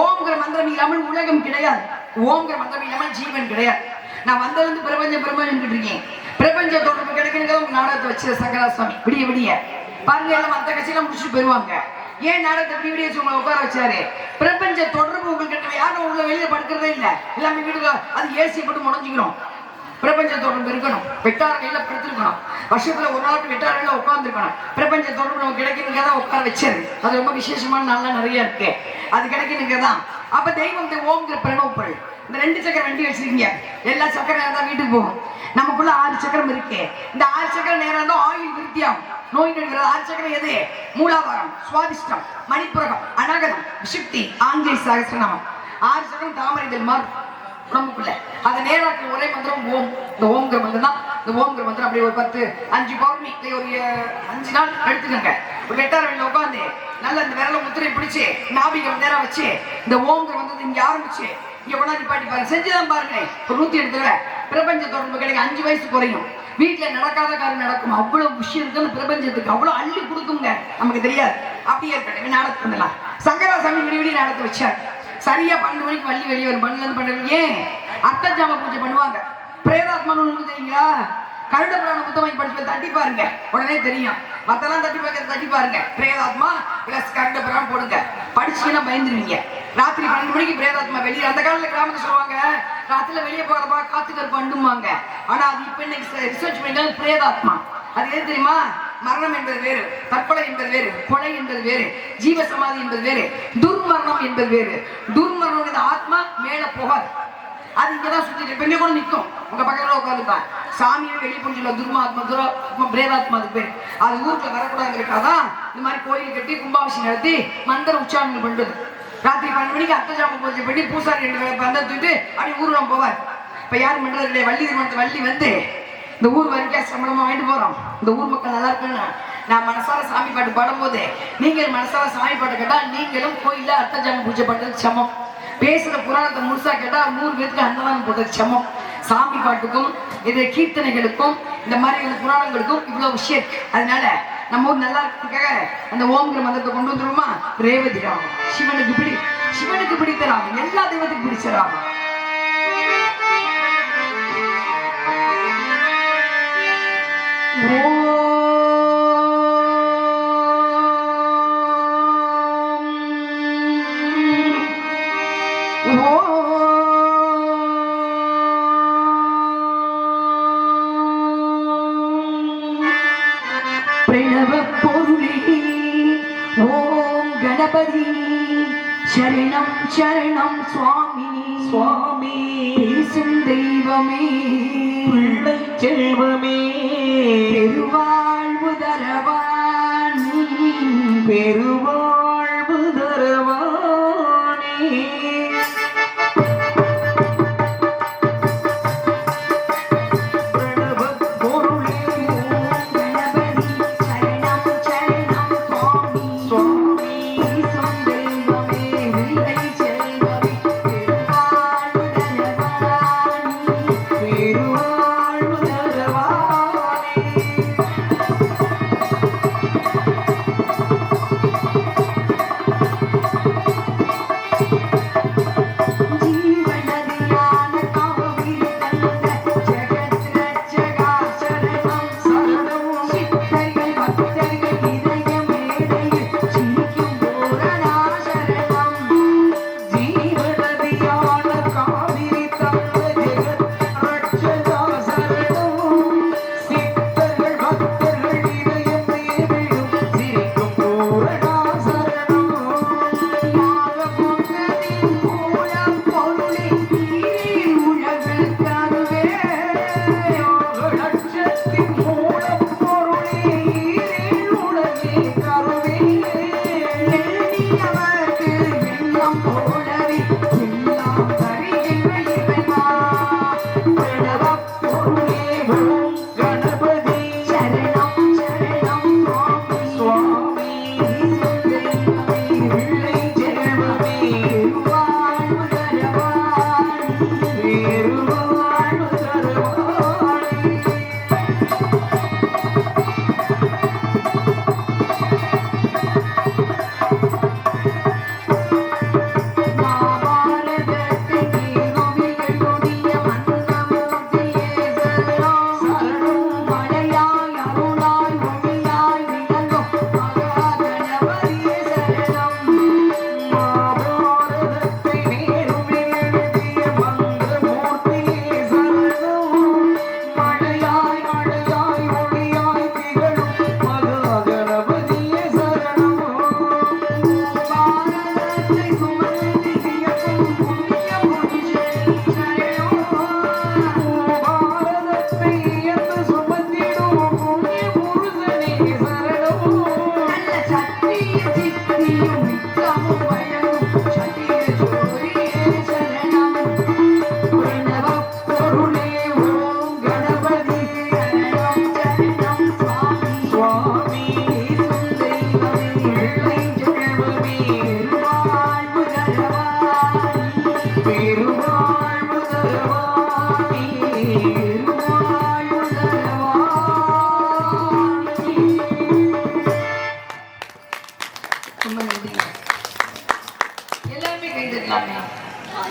ஓம்ங்கிற மந்திரம் இல்லாமல் உலகம் கிடையாது. ஓம்ங்கிற மந்திரம் இல்லாமல் ஜீவன் கிடையாது. நான் வந்ததுலேருந்து பிரபஞ்சம் இருக்கேன். பிரபஞ்ச தொடர்பு கிடைக்கணுங்க. உங்க நாடகத்தை வச்சு சங்கராசுவாமி விடிய பாருங்க, எல்லாம் மற்ற கட்சியெல்லாம் முடிச்சுட்டு போயிருவாங்க. ஏன் நாடகத்தை விடிய வச்சு உங்களை உட்கார வச்சாரு? பிரபஞ்ச தொடர்பு உங்களுக்கு யாரும் உள்ள வெளியில படுக்கிறதே இல்லை. எல்லாமே வீடு அது ஏசி போட்டு முடஞ்சுக்கிறோம். பிரபஞ்ச தொடர்பு இருக்கணும். வெட்டார கையில படுத்திருக்கணும். வருஷத்துல ஒரு நாளுக்கு வெட்டார கையில உட்காந்துருக்கணும். பிரபஞ்ச தொடர்பு நமக்கு கிடைக்கணுங்க தான் உட்கார வச்சது. அது ரொம்ப விசேஷமான நாள்லாம் நிறைய இருக்கு. அது கிடைக்கணுங்க தான். அப்ப தெய்வத்தை ஓம்ங்கிற பிரணவப்பொருள். இந்த 2 சக்கரம் வண்டி வச்சிருக்கீங்க. எல்லா சக்கரம் தான் வீட்டுக்கு போகும். நமக்குள்ள 6 சக்கரம் இருக்கு. இந்த 6 சக்கரம் நேரம் தான் ஆயுள் விருத்தியாகும். நோய் நடுகிறது. 6 சக்கரம் எது? மூலாதாரம், சுவாதிஷ்டம், மணிப்புரகம், அநாகதம், விசுப்தி, ஆஞ்சை சகசிரநாமம். 6 சக்கரம் தாமரைகள் மாறும் உடம்புக்குள்ள. அதை நேராக்கு ஒரே மந்திரம் ஓம். இந்த ஓம்ங்கிற மந்திரம் தான். இந்த ஓம்ங்கிற மந்திரம் அப்படியே ஒரு 5 பௌர்ணமி ஒரு 5 நாள் எடுத்துக்கோங்க. ஒரு வெட்டார வெளியில உட்காந்து நல்ல இந்த விரல முத்திரை பிடிச்சு நாபிகம் நேரம் வச்சு இந்த ஓம்ங்கிற மந்திரத்தை இங்க ஆரம்பிச்சு இங்க கொண்டாடி பாட்டி பாருங்க. செஞ்சுதான் பாருங்க. ஒரு 108 தடவை பிரபஞ்ச தொடர்பு கிடைக்கும். 5 வயசு குறையும். வீட்டுல நடக்காத காரியம் நடக்கும். அவ்வளவு விஷயம் இருக்கு அந்த பிரபஞ்சத்துக்கு. அவ்வளவு அள்ளி கொடுக்குங்க. நமக்கு தெரியாது. அப்படியே இருக்கட்டும். நாடகத்துக்கு வந்துடலாம். சங்கராசாமி விடிவிடி நடத்த வச்சார். சரியா 12 மணிக்கு வள்ளி வெளியே வரும். 12 ஏன் அர்த்தஜாம பூஜை பண்ணுவாங்க. பிரேதாத்மான்னு உங்களுக்கு தெரியுங்களா? கருட புராண புத்தகம் படிச்சு தட்டி பாருங்க, உடனே தெரியும். மத்தெல்லாம் தட்டி பாருங்க. பிரேதாத்மா பிளஸ் கருட புராணம் போடுங்க. படிச்சீங்கன்னா பயந்துருவீங்க. ராத்திரி 12 மணிக்கு பிரேதாத்மா வெளியே. அந்த காலத்துல கிராமத்துல சொல்லுவாங்க ராத்திரில வெளியே போறப்பா காத்துக்கருப்பு அண்டுமாங்க. ஆனா அது இப்ப இன்னைக்கு ரிசர்ச் பண்ணிட்டாங்க பிரேதாத்மா. அது எது தெரியுமா? மரணம் என்பது வேறு, தற்கொலை என்பது வேறு, கொலை என்பது வேறு, ஜீவசமாதி என்பது வேறு, துர்மரணம் என்பது வேறு. துர்மரணம் இந்த ஆத்மா மேல போகாது. அது இங்கதான் சுத்தி பெண்ணை கூட நிற்கும். உங்க பக்கத்துல உட்காந்துட்டான். சாமியை வெளியே புரிஞ்சுல துர்மாத்மா பிரேதாத்மா அது பேர். அது ஊருக்குள்ள வரக்கூடாதுக்காதான் இந்த மாதிரி கோயில் கட்டி கும்பாபிஷேகம் நடத்தி மந்திர உச்சாரணங்கள் பண்றது. ராத்திரி 12 மணிக்கு அர்த்தஜாம பூஜை பண்ணி பூசாரி 2 பந்தம் தூக்கிட்டு அப்படி ஊர்வலம் போவார். இப்ப யாரும் பண்றது இல்லையா? வள்ளி திருமணத்தை வள்ளி வந்து இந்த ஊர் வரைக்கும் சம்பளமா வாங்கிட்டு போறோம். இந்த ஊர் மக்கள் நல்லா இருக்குன்னு நான் மனசார சாமி பாட்டு பாடும்போது நீங்கள் மனசார சாமி பாட்டு கேட்டா நீங்களும் கோயில அர்த்தஜாம பூஜை பண்றது சமம். பேசுற புராணத்தை முழுசா கேட்டா 100 பேருக்கு அன்னதானம் போட்டது சமம். சாமி பாட்டுக்கும் இது கீர்த்தனைகளுக்கும் இந்த மாதிரி புராணங்களுக்கும் இவ்வளவு விஷயம் இருக்கு. அதனால நம்ம ஊர் நல்லா இருக்கிறதுக்காக அந்த ஓம்ங்கிற மந்திரத்தை கொண்டு வந்துருவோமா? ரேவதி ராமம். சிவனுக்கு பிடித்த ராமம். எல்லா தெய்வத்துக்கும் பிடிச்ச ராமம். பிரணவ பொருளே ஓம் கணபதி சரணம் சரணம் சுவாமி சுவாமி பேசும் தெய்வமே பிள்ளை செல்வமே பெருவாழ்வு தரவாணி பெருவாழ்வு தரவானே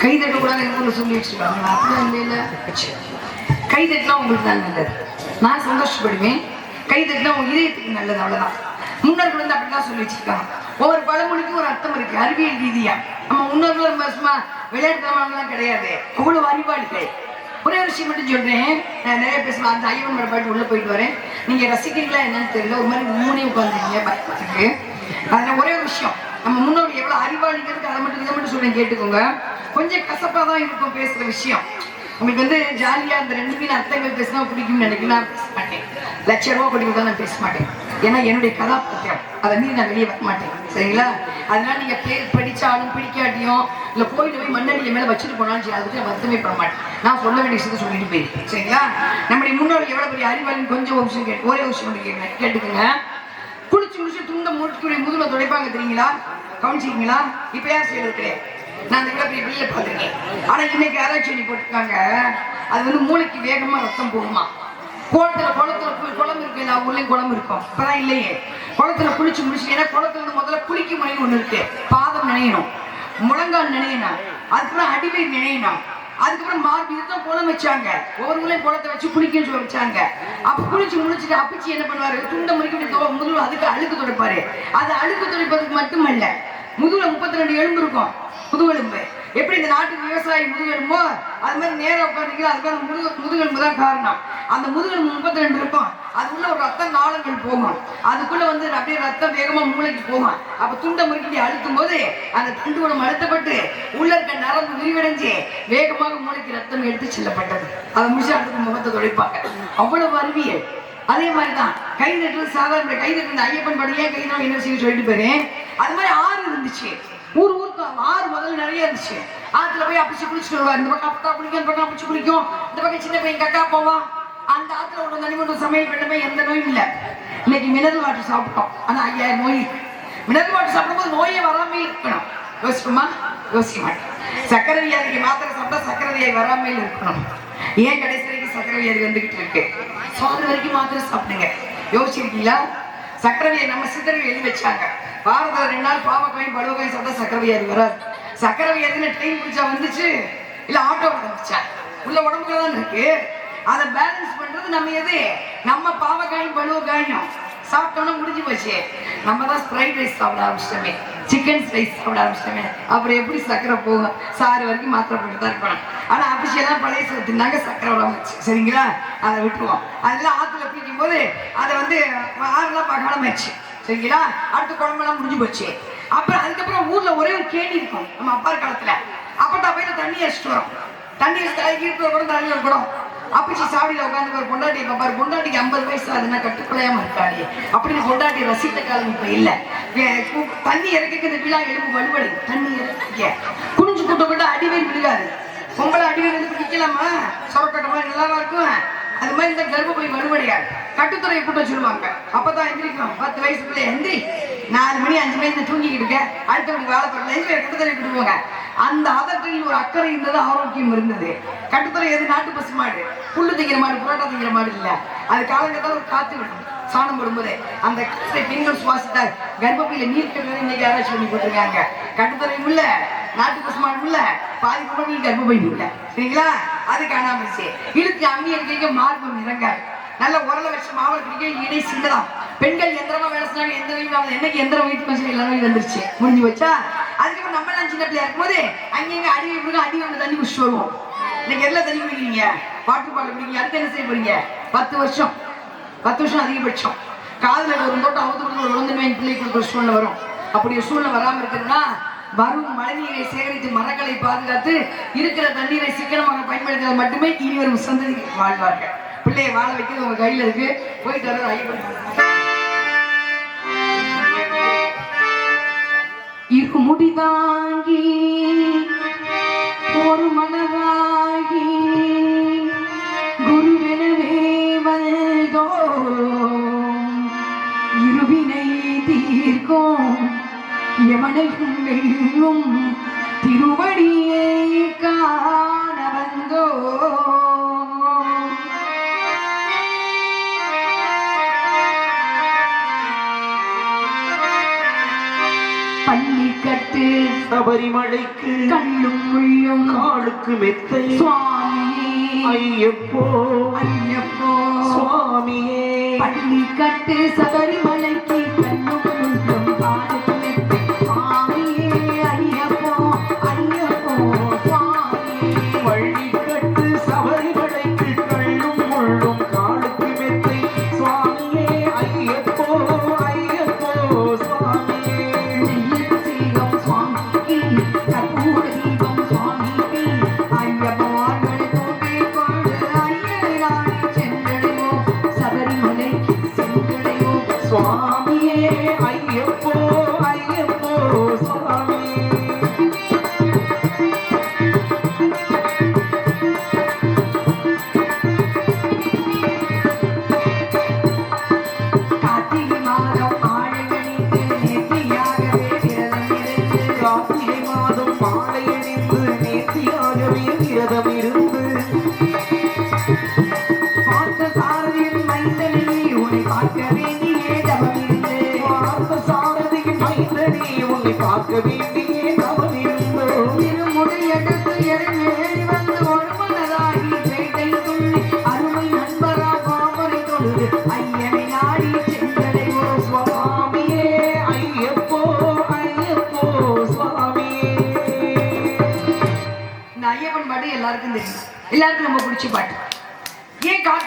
கைதட்ட கூட சொல்லி வச்சுருக்காங்க அப்படிலாம் இல்லை கைதட்டினா உங்களுக்கு தான் நல்லது நான் சந்தோஷப்படுவேன் கைதட்டினா உங்க இதயத்துக்கு நல்லது அவ்வளவுதான் முன்னோர்கள் வந்து அப்படிதான் சொல்லி வச்சிருக்காங்க ஒவ்வொரு பழமொழிக்கும் ஒரு அர்த்தம் இருக்கு அறிவியல் ரீதியா நம்ம முன்னோர்கள் சும்மா விளையாட்டுலாம் கிடையாது அவ்வளவு அறிவாளிகள் ஒரே விஷயம் மட்டும் சொல்றேன் நான் நிறைய பேசலாம் அந்த ஐயவன் பாட்டு உள்ள போயிட்டு வரேன் நீங்க ரசிக்கிறீங்களா என்னன்னு தெரியல ஒரு மாதிரி மூணே உட்காந்துருக்கீங்க பயப்பட்டுக்கு அதுல ஒரே ஒரு விஷயம் நம்ம முன்னோர்கள் எவ்வளவு அறிவாளிங்கிறதுக்கு அதை மட்டும் இதை மட்டும் சொல்றேன் கேட்டுக்கோங்க கொஞ்சம் கசப்பா தான் இருக்கும் பேசுற விஷயம் உங்களுக்கு வந்து ஜாலியா அந்த ரெண்டு மீன் அர்த்தங்கள் பேசினா பிடிக்கும்னு நினைக்கிறேன் நான் பேச மாட்டேன் லட்ச ரூபா கொடுக்க நான் பேச மாட்டேன் ஏன்னா என்னுடைய கதாபாத்திரம் அதை மீறி நான் வெளியே வர மாட்டேன் சரிங்களா அதனால நீங்க படிச்சாலும் பிடிக்காட்டியும் இல்ல கோயில போய் மண்ணடிய மேல வச்சுட்டு போனாலும் சரி அதுக்கு வருத்தமே பண்ண மாட்டேன் நான் சொல்ல வேண்டிய விஷயத்தை சொல்லிட்டு போயிருக்கேன் சரிங்களா நம்முடைய முன்னோர்கள் எவ்வளவு பெரிய அறிவாளின்னு கொஞ்சம் ஒரு விஷயம் ஒரே விஷயம் கேட்டுக்கோங்க குளிச்சு முடிச்சு துண்ட மூட்டுடைய முதுகுல துடைப்பாங்க தெரியுங்களா கவனிச்சிருக்கீங்களா இப்ப யார் செய்யறது கிடையாது நான் இந்த பெரிய வெளியில பார்த்துருக்கேன் ஆனா இன்னைக்கு ஆராய்ச்சி போட்டிருக்காங்க அது வந்து மூளைக்கு வேகமா ரத்தம் போகுமா குளத்துல குளம் இருக்கு எல்லா ஊர்லயும் குளம் இருக்கும் இப்பதான் இல்லையே குளத்துல குளிச்சு முடிச்சு ஏன்னா குளத்துல வந்து முதல்ல குளிக்கும் முறைன்னு ஒண்ணு இருக்கு பாதம் நினையணும் முழங்கால் நினையணும் அதுக்கப்புறம் அடிவயிறு நினையணும் அதுக்கப்புறம் மார்பு இதுதான் குளம் வச்சாங்க ஒவ்வொரு ஊர்லயும் குளத்தை வச்சு குளிக்கன்னு சொல்லி வச்சாங்க அப்ப குளிச்சு முடிச்சுட்டு அப்பிச்சு என்ன பண்ணுவாரு துண்டை முடிக்க முதுகுல அதுக்கு அழுக்கு துடைப்பாரு அது அழுக்கு துடைப்பதுக்கு மட்டுமல்ல முதுகுல 32 எலும்பு இருக்கும் முதுகெலும்பு எப்படி இந்த நாட்டுக்கு விவசாயி முதுகெலும்போ அது மாதிரி நேரம் உட்காந்துங்களோ அதுக்கு அந்த முதுகெலும்பு தான் காரணம். அந்த முதுகெலும்பு 32 இருக்கும், அதுக்குள்ள ஒரு ரத்த நாளங்கள் போகும், அதுக்குள்ள வந்து அப்படியே ரத்தம் வேகமா மூளைக்கு போகும். அப்ப துண்டை முறுக்கி அழுத்தும் போது அந்த தண்டுவனம் அழுத்தப்பட்டு உள்ள இருக்க நரம்பு விரிவடைஞ்சு வேகமாக மூளைக்கு ரத்தம் எடுத்து செல்லப்பட்டது. அதை முடிச்சு அடுத்த முகத்தை தொலைப்பாங்க. அவ்வளவு அறிவியல். அதே மாதிரிதான் கை நட்டுறது சாதாரண கை நட்டு இந்த ஐயப்பன் படையே கை தான் என்ன செய்ய சொல்லிட்டு போறேன். அது மாதிரி ஆறு இருந்துச்சு, ஊருக்கு ஆறு முதல்ல நிறைய இருந்துச்சு. ஆத்துல போய் அப்படி குளிச்சுட்டு வருவா. இந்த பக்கம் அப்பா குளிக்கும், இந்த பக்கம் அப்படி குளிக்கும், இந்த பக்கம் சின்ன பையன் கக்கா போவான். அந்த ஆத்துல ஒரு தனி மட்டும் சமையல் பண்ணவே எந்த நோயும் இல்லை. இன்னைக்கு மினரல் வாட்டர் சாப்பிட்டோம், ஆனா 5000 நோய் இருக்கு. மினரல் வாட்டர் சாப்பிடும்போது நோயே வராம இருக்கணும். யோசிக்குமா? யோசிக்க மாட்டோம். சக்கரை வியாதிக்கு மாத்திரை சாப்பிட்டா சக்கரை வியாதி வராம இருக்கணும். ஏன் கடைசி வரைக்கும் சக்கரை வியாதி வந்துகிட்டு இருக்கு? சுவாது வரைக்கும் மாத்திரை சாப்பிடுங்க. யோசிச்சிருக்கீங்களா? சக்கரை வியாதி நம்ம சித்தர்கள் எழுதி வச்சாங்க. வாரத்தில் 2 நாள் பாவக்காயும் பழுவக்காயும் சாப்பிட்டா சக்கரை வியாதி வராது. சக்கரை வியாதின்னு ட்ரெயின் பிடிச்சா வந்துச்சு, இல்ல ஆட்டோ வந்துச்சா, உள்ள உடம்புக்குள்ள தான் இருக்கு. அதை பேலன்ஸ் பண்றது நம்ம எது? நம்ம பாவக்காயும் பழுவக்காயும் சாப்பிட்டோம்னா முடிஞ்சு போச்சு. நம்ம தான் ஸ்ப்ரைட் ரைஸ் சாப்பிட ஆரம்பிச்சிட்டோமே, சிக்கன் ரைஸ் சாப்பிட ஆரம்பிச்சிட்டோமே. அப்புறம் எப்படி சக்கரை போகும்? சாறு வரைக்கும் மாத்திரை போட்டு தான் இருக்கணும். ஆனா அபிஷேகம் பழைய தின்னாங்க சக்கரை விடாமச்சு. சரிங்களா? அதை விட்டுருவோம். அதெல்லாம் ஆத்துல பிடிக்கும் போது அதை வந்து ஆறுலாம் பகாலமாச்சு. சரிங்களா? அடுத்த குழம்பெல்லாம் முடிஞ்சு போச்சு. அப்புறம் அதுக்கப்புறம் ஊர்ல ஒரே ஒரு கேணி இருக்கும் நம்ம அப்பா காலத்துல. அப்பட்டா போயிட்டு தண்ணி அடிச்சுட்டு வரும். தண்ணி அடிச்சு இருக்கிற கூட தண்ணி இருக்கணும். அப்படி சாவடியில் உட்காந்து ஒரு பொண்டாட்டி பாப்பாரு. பொண்டாட்டிக்கு 50 வயசு அதுனா கட்டுக்குள்ளையாம இருக்காடி அப்படின்னு பொண்டாட்டி ரசித்த காலம் இப்ப இல்ல. தண்ணி இறக்க இந்த விழா எலும்பு வலுவடை. தண்ணி இறக்க குனிஞ்சு கூட்ட கூட அடிவேல் விழுகாது. பொம்பளை அடிவேல் வந்து நிக்கலாமா? சொரக்கட்ட மாதிரி நல்லாவா இருக்கும். அது மாதிரி இந்த கர்ப்பப்பை வலுவடையாது. கட்டுத்துறையை கூட்ட சொல்லுவாங்க. அப்பதான் எந்திரிக்கும். 10 வயசுக்குள்ள எந்திரி, 4 மணி 5 மணி தூங்கிக்கிட்டு இருக்க, அடுத்தவனுக்கு வேலை பண்ணல கட்டுத்துறை கூட்டு போங்க. அந்த அதற்றில் ஒரு அக்கறை இருந்தது, ஆரோக்கியம் இருந்தது. கட்டுத்துறை எது? நாட்டு பசு மாடு, புல்லு திங்கிற மாடு, புரோட்டா திங்கிற மாடு இல்ல. அது காலங்கத்தால் ஒரு காத்து விடும் சாணம் போடும்போது. அந்த காற்றை பெண்கள் சுவாசித்தால் கர்ப்பப்பையில நீர் கட்டுறது இன்னைக்கு யாராச்சும் பண்ணி போட்டிருக்காங்க. கட்டுத்துறையும் இல்ல, நாட்டு பசு மாடு இல்ல, பாதி குழந்தைகள் கர்ப்பப்பையும் இல்ல. சரிங்களா? அது காணாமச்சு. இழுத்து அம்மி அடிக்க மார்பம் இறங்காது. நல்ல உரல வச்சு மாவளை பிடிக்க இடை சிந்தலாம். பெண்கள் எந்திரமா வேலை செஞ்சாங்க. எந்த நோயும் என்னைக்கு எந்திரம் வீட்டு மனுஷன் எல்லா நோயும் வந்துருச்சு, முடிஞ்சு வச்சா. அதுக்கப்புறம் நம்ம எல்லாம் சின்ன பிள்ளையா இருக்கும்போது அங்கங்க அடி வைப்பிடுங்க, அடி வந்து தண்ணி குடிச்சிட்டு வருவோம். இன்னைக்கு எல்லாம் தண்ணி குடிக்கிறீங்க, வாட்டர் பாட்டில் குடிக்கிறீங்க. அடுத்து என்ன செய்ய போறீங்க? 10 வருஷம் அதிகபட்சம். காதுல ஒரு தோட்டம் அவுத்து கொடுத்து ஒரு உழந்து நோயின் பிள்ளை கொடுக்குற சூழ்நிலை வரும். அப்படி ஒரு சூழ்நிலை வராம இருக்குதுன்னா வரும் மழைநீரை சேகரித்து மரங்களை பாதுகாத்து இருக்கிற தண்ணீரை சிக்கனமாக பயன்படுத்தினால் மட்டுமே இனி வரும் சந்ததி வாழ்வார்கள். பிள்ளையை வாழ வைக்கிறது உங்க கையில இருக்கு. போயிட்டு வர இரு முடிதாங்கி ஒரு மனதாகி குருவெனவே வந்தோ இருவினை தீர்க்கும் யமனையும் வெல்லும் திருவடியை காண வந்தோ. பள்ளிக்கட்டு சபரிமலைக்கு கண்ணும் முள்ளும் காலுக்கு மெத்தை சுவாமியே ஐயப்போ ஐயப்போ சுவாமியே. பள்ளிக்கட்டு சபரிமலைக்கு கண்ணும் முள்ளும் காலுக்கு மெத்தை சுவாமியே ஐயப்போ ஐயப்போ சுவாமியே. பள்ளிக்கட்டு சபரிமலைக்கு கண்ணும் முள்ளும் காலுக்கு மெத்தை சுவாமியே ஐயப்போ ஐயப்போ சுவாமியே. சுவாமியே ஐயப்போ ஐயப்போ சுவாமியே. கார்த்திகை மாதம் ஆழையணிந்து நேர்த்தியாகவே விரதமிருந்து கார்த்திகை மாதம் மாலை அணிந்து நேர்த்தியாகவே விரதம் இருந்து பார்த்த சாரதியின் மைந்தனே உன்னை பார்க்க வேண்டியே தவம் இருந்து பார்த்த சாரதியின் மைந்தனே உன்னை பார்க்க வேண்டியே தவம் இருந்தோம். திருமுடி எடுத்து எரிமேறி வந்து ஒரு மனதாகி பேட்டை துள்ளி அருமை நண்பரா பாமரை தொழுது ஐயனை நாடி சென்றடைவோ. சுவாமியே ஐயப்போ ஐயப்போ சுவாமியே.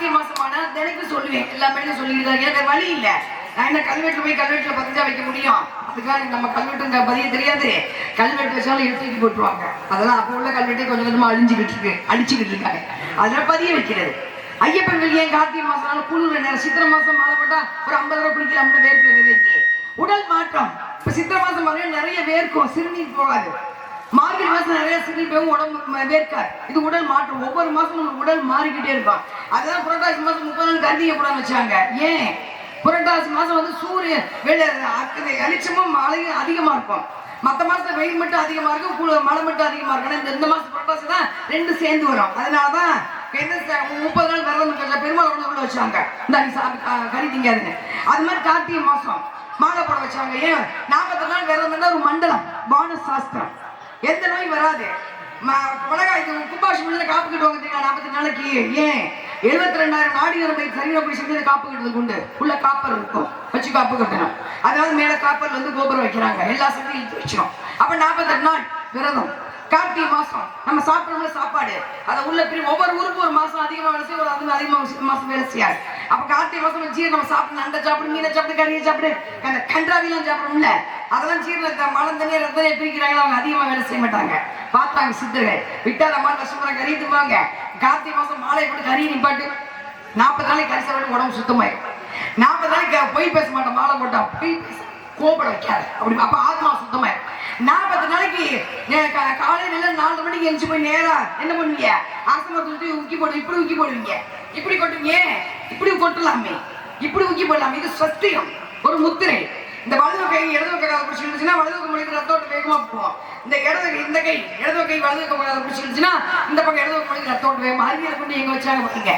கார்த்திகை மாசமான தினைக்கும் சொல்லுவேன், எல்லாமே சொல்லிட்டு வேற வழி இல்ல. நான் என்ன கல்வெட்டு போய் கல்வெட்டுல பதிஞ்சா வைக்க முடியும்? அதுக்காக நம்ம கல்வெட்டு பதிய தெரியாது. கல்வெட்டு வச்சாலும் எடுத்து போட்டுருவாங்க. அதெல்லாம் அப்போ உள்ள கல்வெட்டை கொஞ்சம் கொஞ்சமா அழிச்சுக்கிட்டு இருக்காங்க. அதெல்லாம் பதிய வைக்கிறது. ஐயப்பன் ஏன் கார்த்திகை மாசம் குளிர் நேரம் சித்திரை மாசம் மாலை போட்டா ஒரு 50 ரூபாய் குடிக்கலாம். வேர்க்கு விலைக்கு உடல் மாற்றம். இப்ப சித்திரை மாசம் நிறைய வேர்க்கும், சிறுநீர் போகாது. மார்கழி மாசம் நிறைய சிறுநீர் போகும், உடம்பு வேர்க்காது. இது உடல் மாற்றம். ஒவ்வொரு மாசமும் உடல் மாறிக்கிட்டே இருக்கும். அதான் புரட்டாசி மாசம் 30 நாள் கருதிய கூடாது வச்சாங்க. ஏன்? புரட்டாசி மாசம் சூரிய வெளிச்சமும் மழையும் அதிகமா இருக்கும். மற்ற மாசம் வெயில் மட்டும் அதிகமா இருக்கும், மழை மட்டும் அதிகமா இருக்கும். இந்த மாசம் புரட்டாசி தான் ரெண்டு சேர்ந்து வரும். அதனாலதான் 30 நாள் விரதம் பெருமாள் உணவுல வச்சாங்க. இந்த கறி திங்காதுங்க. அது மாதிரி கார்த்திகை மாசம் மாலை போட வச்சாங்க. ஏன்? 40 நாள் விரதம் ஒரு மண்டலம் பான சாஸ்திரம். எந்த நோய் வராது. கும்பாஷம் காப்பு கட்டுவாங்க 40 நாளைக்கு. ஏன்? 72,000 நாடி நரம்பை சரீர போய் செஞ்சு காப்பு கட்டுறதுக்கு உண்டு. உள்ள காப்பர் இருக்கும், வச்சு காப்பு கட்டணும். அதாவது மேல காப்பர் கோபுரம் வைக்கிறாங்க. எல்லா சக்தியும் இழுத்து வச்சிடும். அப்ப 48 நாள் விரதம். கார்த்திகை மாசம் நம்ம சாப்பிடணும்ல சாப்பாடு, அதை உள்ள பிரிவு ஒவ்வொரு ஊருக்கு ஒரு மாசம் அதிகமா வேலை செய்யும், ஒரு அதிகமா மாசம் வேலை செய்யாது. அப்ப கார்த்திகை மாசம் ஜீரணம் நம்ம சாப்பிடணும். நண்டை சாப்பிடு, மீனை சாப்பிடு, கறியை சாப்பிடு, அந்த கன்றாவிலாம் சாப்பிடணும்ல. அதெல்லாம் ஜீரணத்தை மலம் தண்ணியை ரத்தனையை பிரிக்கிறாங்களா, அவங்க அதிகமா வேலை செய்ய மாட்டாங்க. பார்த்தாங்க சித்தர்கள். விட்டால் அம்மா கஷ்டப்படுற கறி திம்பாங்க. கார்த்திகை மாசம் மாலை போட்டு கறி நிப்பாட்டு 40 நாளைக்கு கறி சாப்பிட்டு உடம்பு சுத்தமாயிடும். 40 நாளைக்கு பொய் பேச மாட்டோம். மாலை போட்டா பொய் பேச கோபப்பட வைக்காது. அப்படி அப்ப ஆத்மா சுத்தமாயிடும். 40 நாளைக்கு காலையில 4 மணிக்கு எழுந்து போய் நேரா என்ன பண்ணுவீங்க? அரசமரத்தை ஊக்கி போடு. இப்படி ஊக்கி போடுவீங்க, இப்படி கொட்டுவீங்க, இப்படி கொட்டலாமே, இப்படி ஊக்கி போடலாமே. இது சத்தியம், ஒரு முத்திரை. இந்த வலது கை இடது கை பிடிச்சிருந்துச்சுன்னா வலது மொழிக்கு ரத்தோட்ட வேகமா போகும். இந்த இந்த கை இடது கை வலது கை பிடிச்சிருந்துச்சுன்னா இந்த பக்கம் இடது மொழிக்கு ரத்தோட்ட வேகமா. அறிவியலை கொண்டு எங்க வச்சாங்க பாருங்க.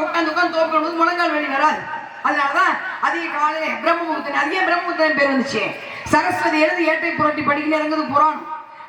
உட்காந்து தோற்கும் முழங்கால் வலி வராது. அதனாலதான் அதிக காலையில பிரம்மமுகூர்த்தம். அதிக பிரம்மமுகூர்த்தம் பேர் வந்துச்சு. சரஸ்வதி எழுதி ஏட்டை புரட்டி படிக்கணும் இறங்குது புராணம்.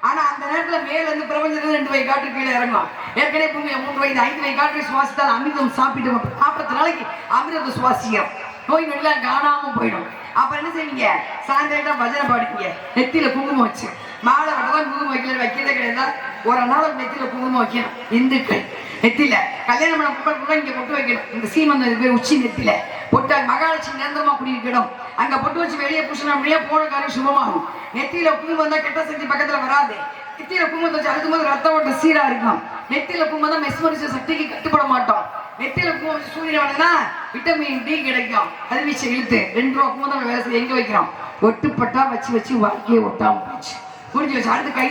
ஆனா அந்த நேரத்துல மேல இருந்து பிரபஞ்சத்துல 2 வகை காற்று கீழே இறங்கும். ஏற்கனவே 3 வயது 5 வகை காற்றை சுவாசித்தால் அமிர்தம் சாப்பிட்டு 40 நாளைக்கு அமிர்தம் சுவாசிக்கிறோம். நோய் நொடிலாம் காணாம போயிடும். அப்ப என்ன செய்வீங்க? சாயந்தரம் பஜனை பாடிப்பீங்க. நெத்தியில குங்குமம் வச்சு மாலை வட்டதான் குங்குமம் வைக்கிறதே கிடையாது. ஒரு நாள் நெத்தியில குங்குமம் வைக்கணும். இந்துக்கள் நெத்தியில கல்யாணம் பண்ண இங்க பொட்டு வைக்கணும். இந்த சீமந்த உச்சி நெத்தியில பொட்டு மகாலட்சுமி நிரந்தரமா குடியிருக்கணும். அங்க பொட்டு வச்சு வெளியே பூசினா போன காரியம் சுபமாகும். நெத்தியில குங்குமம் தான் கெட்ட சக்தி பக்கத்துல வராது. நெத்தியில குங்குமத்தை வச்சு அழுத்தும் போது ரத்த ஓட்ட சீரா இருக்கும். நெத்தியில குங்குமம் தான் மெஸ்மரிச்ச சக்திக்கு கட்டுப்பட மாட்டோம். நெத்தியில குங்குமம் வச்சு சூரியன் வந்தா விட்டமின் டி கிடைக்கும். கல்வீச்சை இழுத்து 2 ரூபா குங்குமம் வேலை செய்ய எங்க வைக்கிறோம்? ஒட்டுப்பட்டா வச்சு வாழ்க்கையை ஒட்டாம போச்சு. முடிஞ்சு வச்சு அடுத்து கை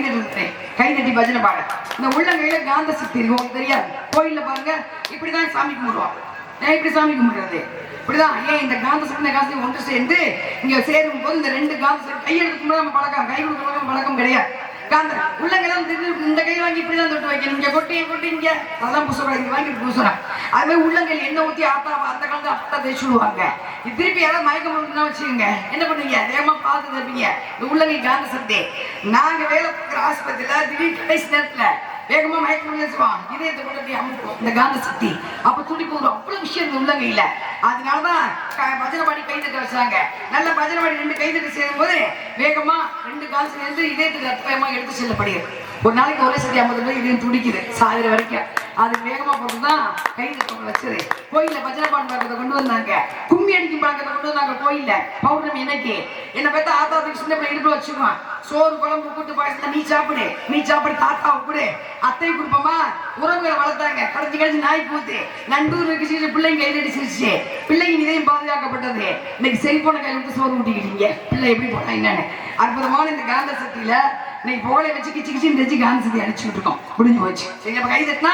தட்டி பஜனை பாடு. இந்த உள்ளங்கையில காந்த சக்தி இருக்கும், தெரியாது. கோயில்ல பாருங்க, இப்படிதான் சாமி கும்பிடுவோம். இப்படி சாமி கும்பிடுறது இப்படிதான். ஏன்? இந்த காந்த சக்தி இந்த காசையும் ஒன்று சேர்ந்து இங்க சேரும் போது இந்த 2 காந்த சக்தி கையெழுத்து நம்ம பழக்கம், கை கொடுக்க பழக்கம் கிடையாது. காந்த உள்ளங்கையில இந்த கை வாங்கி இப்படிதான் தொட்டு வைக்கணும். இங்க கொட்டி இங்க அதெல்லாம் பூசக்கூடாது. இங்க வாங்கி பூசணும். அது மாதிரி உள்ளங்கையில் எண்ணெய் ஊத்தி ஆத்தா அந்த காலத்துல அப்பா தேய்ச்சி விடுவாங்க. திருப்பி யாராவது மயக்கம் போட்டுனா வச்சுக்கோங்க, என்ன பண்ணுவீங்க? வேகமா பார்த்து தருவீங்க. இந்த உள்ளங்கை காந்த சக்தி. நாங்க வேலை பார்க்குற ஆஸ்பத்திரியில திடீர் கடைசி நேரத்துல வேகமா மயக்கம் வச்சுருவான். இதயத்தை கொண்டு போய் அமுக்கும் இந்த காந்த சக்தி. அப்ப துடிப்பு வரும். அவ்வளவு விஷயம் இந்த உள்ளங்கையில. அதனாலதான் பஜனை பாடி கை தட்ட வச்சாங்க. நல்ல பஜனை பாடி 2 கை தட்டு சேரும் போது வேகமா 2 கால் சேர்ந்து இதயத்துக்கு ரத்தமா எடுத்து செல்லப்படுகிறது. ஒரு நாளைக்கு ஒரே சக்தி 50 பேர் இதயம் துடிக்குது சாகிற வரைக்கும். அது வேகமா போட்டுதான் கை தட்ட வச்சது. கோயில்ல பஜனை பாடு பழக்கத்தை கொண்டு வந்தாங்க. கும்மி அடிக்கும் பழக்கத்தை கொண்டு வந்தாங்க கோயில்ல. பௌர்ணமி இன்னைக்கு என்ன பார்த்தா ஆத்தாத்துக்கு சின்ன பிள்ளை இடுப்புல வச்சுக்குவான். சோறு குழம்பு கூட்டு பாயசத்தை நீ சாப்பிடு தாத்தாவை கொடு, அத்தை கொடுப்போமா. உறவுகளை வளர்த்தாங்க. கடைஞ்சி நாய் பூத்து நண்டூர் சிரிச்சு பிள்ளைங்க கைதடி சிரிச்சு பிள்ளைங்க இதயம் பாதுகாக்கப்பட்டது. இன்னைக்கு செல்போனை கையில் விட்டு சோறு ஊட்டிக்கிட்டீங்க. பிள்ளை எப்படி போனா என்னன்னு. அற்புதமான இந்த காந்த சக்தியில இன்னைக்கு புகழை வச்சு கிச்சு நெஞ்சு காந்த சக்தி அடிச்சுட்டு இருக்கோம். முடிஞ்சு போச்சு. சரி, அப்ப கை தட்டினா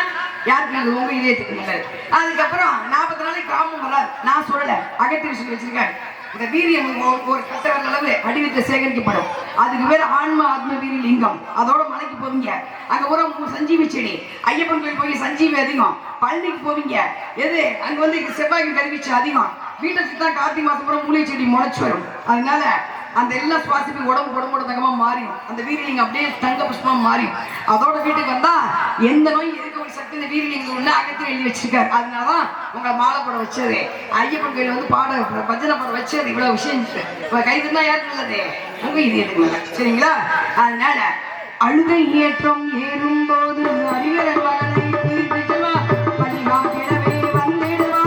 யாருக்கு உங்க இதயத்துக்கு நல்லது. அதுக்கப்புறம் 40 நாளைக்கு காமம் வராது. நான் சொல்லல, அகத்தி விஷயம் வச்சிருக்கேன். இந்த வீரியம் ஒரு கட்டவர் அளவு அடிவத்தை சேகரிக்கப்படும். அதுக்கு பேர் ஆத்ம வீரிய லிங்கம். அதோட மலைக்கு போவீங்க. அங்க ஒரு சஞ்சீவி செடி. ஐயப்பன் கோயில் போய் சஞ்சீவி அதிகம். பழனிக்கு போவீங்க. எது அங்க செவ்வாய்க்கு கருவிச்சு அதிகம். வீட்டை சுத்தா கார்த்திகை மாசம் பூரா மூலிகை செடி முளைச்சு வரும். அதனால அந்த எல்லா சுவாசிப்பு உடம்போட தங்கமா மாறிடும். அந்த வீரலிங்கம் அப்படியே தங்க புஷ்பமா மாறிடும். அதோட வீட்டுக்கு வந்தா எந்த நோய் எதுக்கு ஒரு சக்தி இந்த வீரலிங்கம் உள்ள அகத்தில் எழுதி வச்சிருக்காரு. அதனாலதான் உங்களை மாலை போட வச்சது. ஐயப்பன் கோயில் பஜனை போட வச்சது. இவ்வளவு விஷயம் கைதுனா யாருக்கு நல்லது? உங்க இது எதுக்கு நல்ல. சரிங்களா? அதனால அழுகை ஏற்றம் ஏறும் போது அறிவியல் மகளை தீர்த்து பள்ளிவா கிழவே வந்திடுவா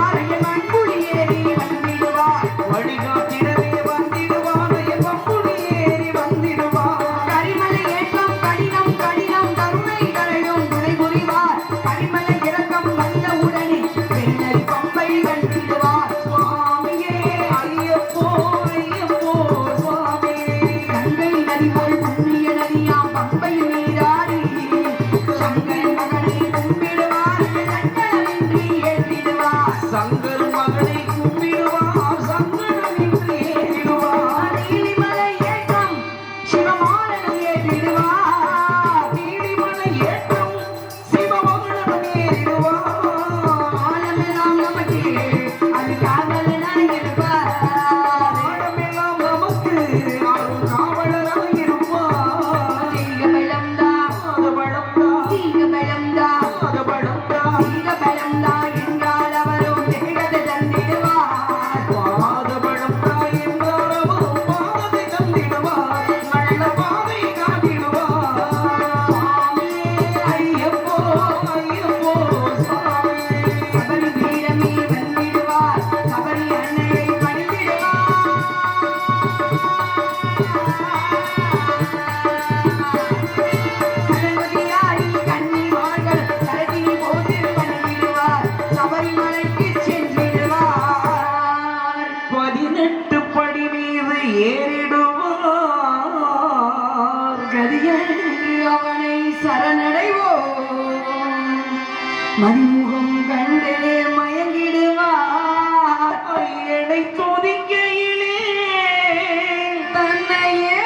படி மீது ஏறிடுவார் கதியன்று அவனை சரணடைவோம் மதிமுகம் கண்டே மயங்கிடுவார் என்னை துதிக்கையிலே தன்னையே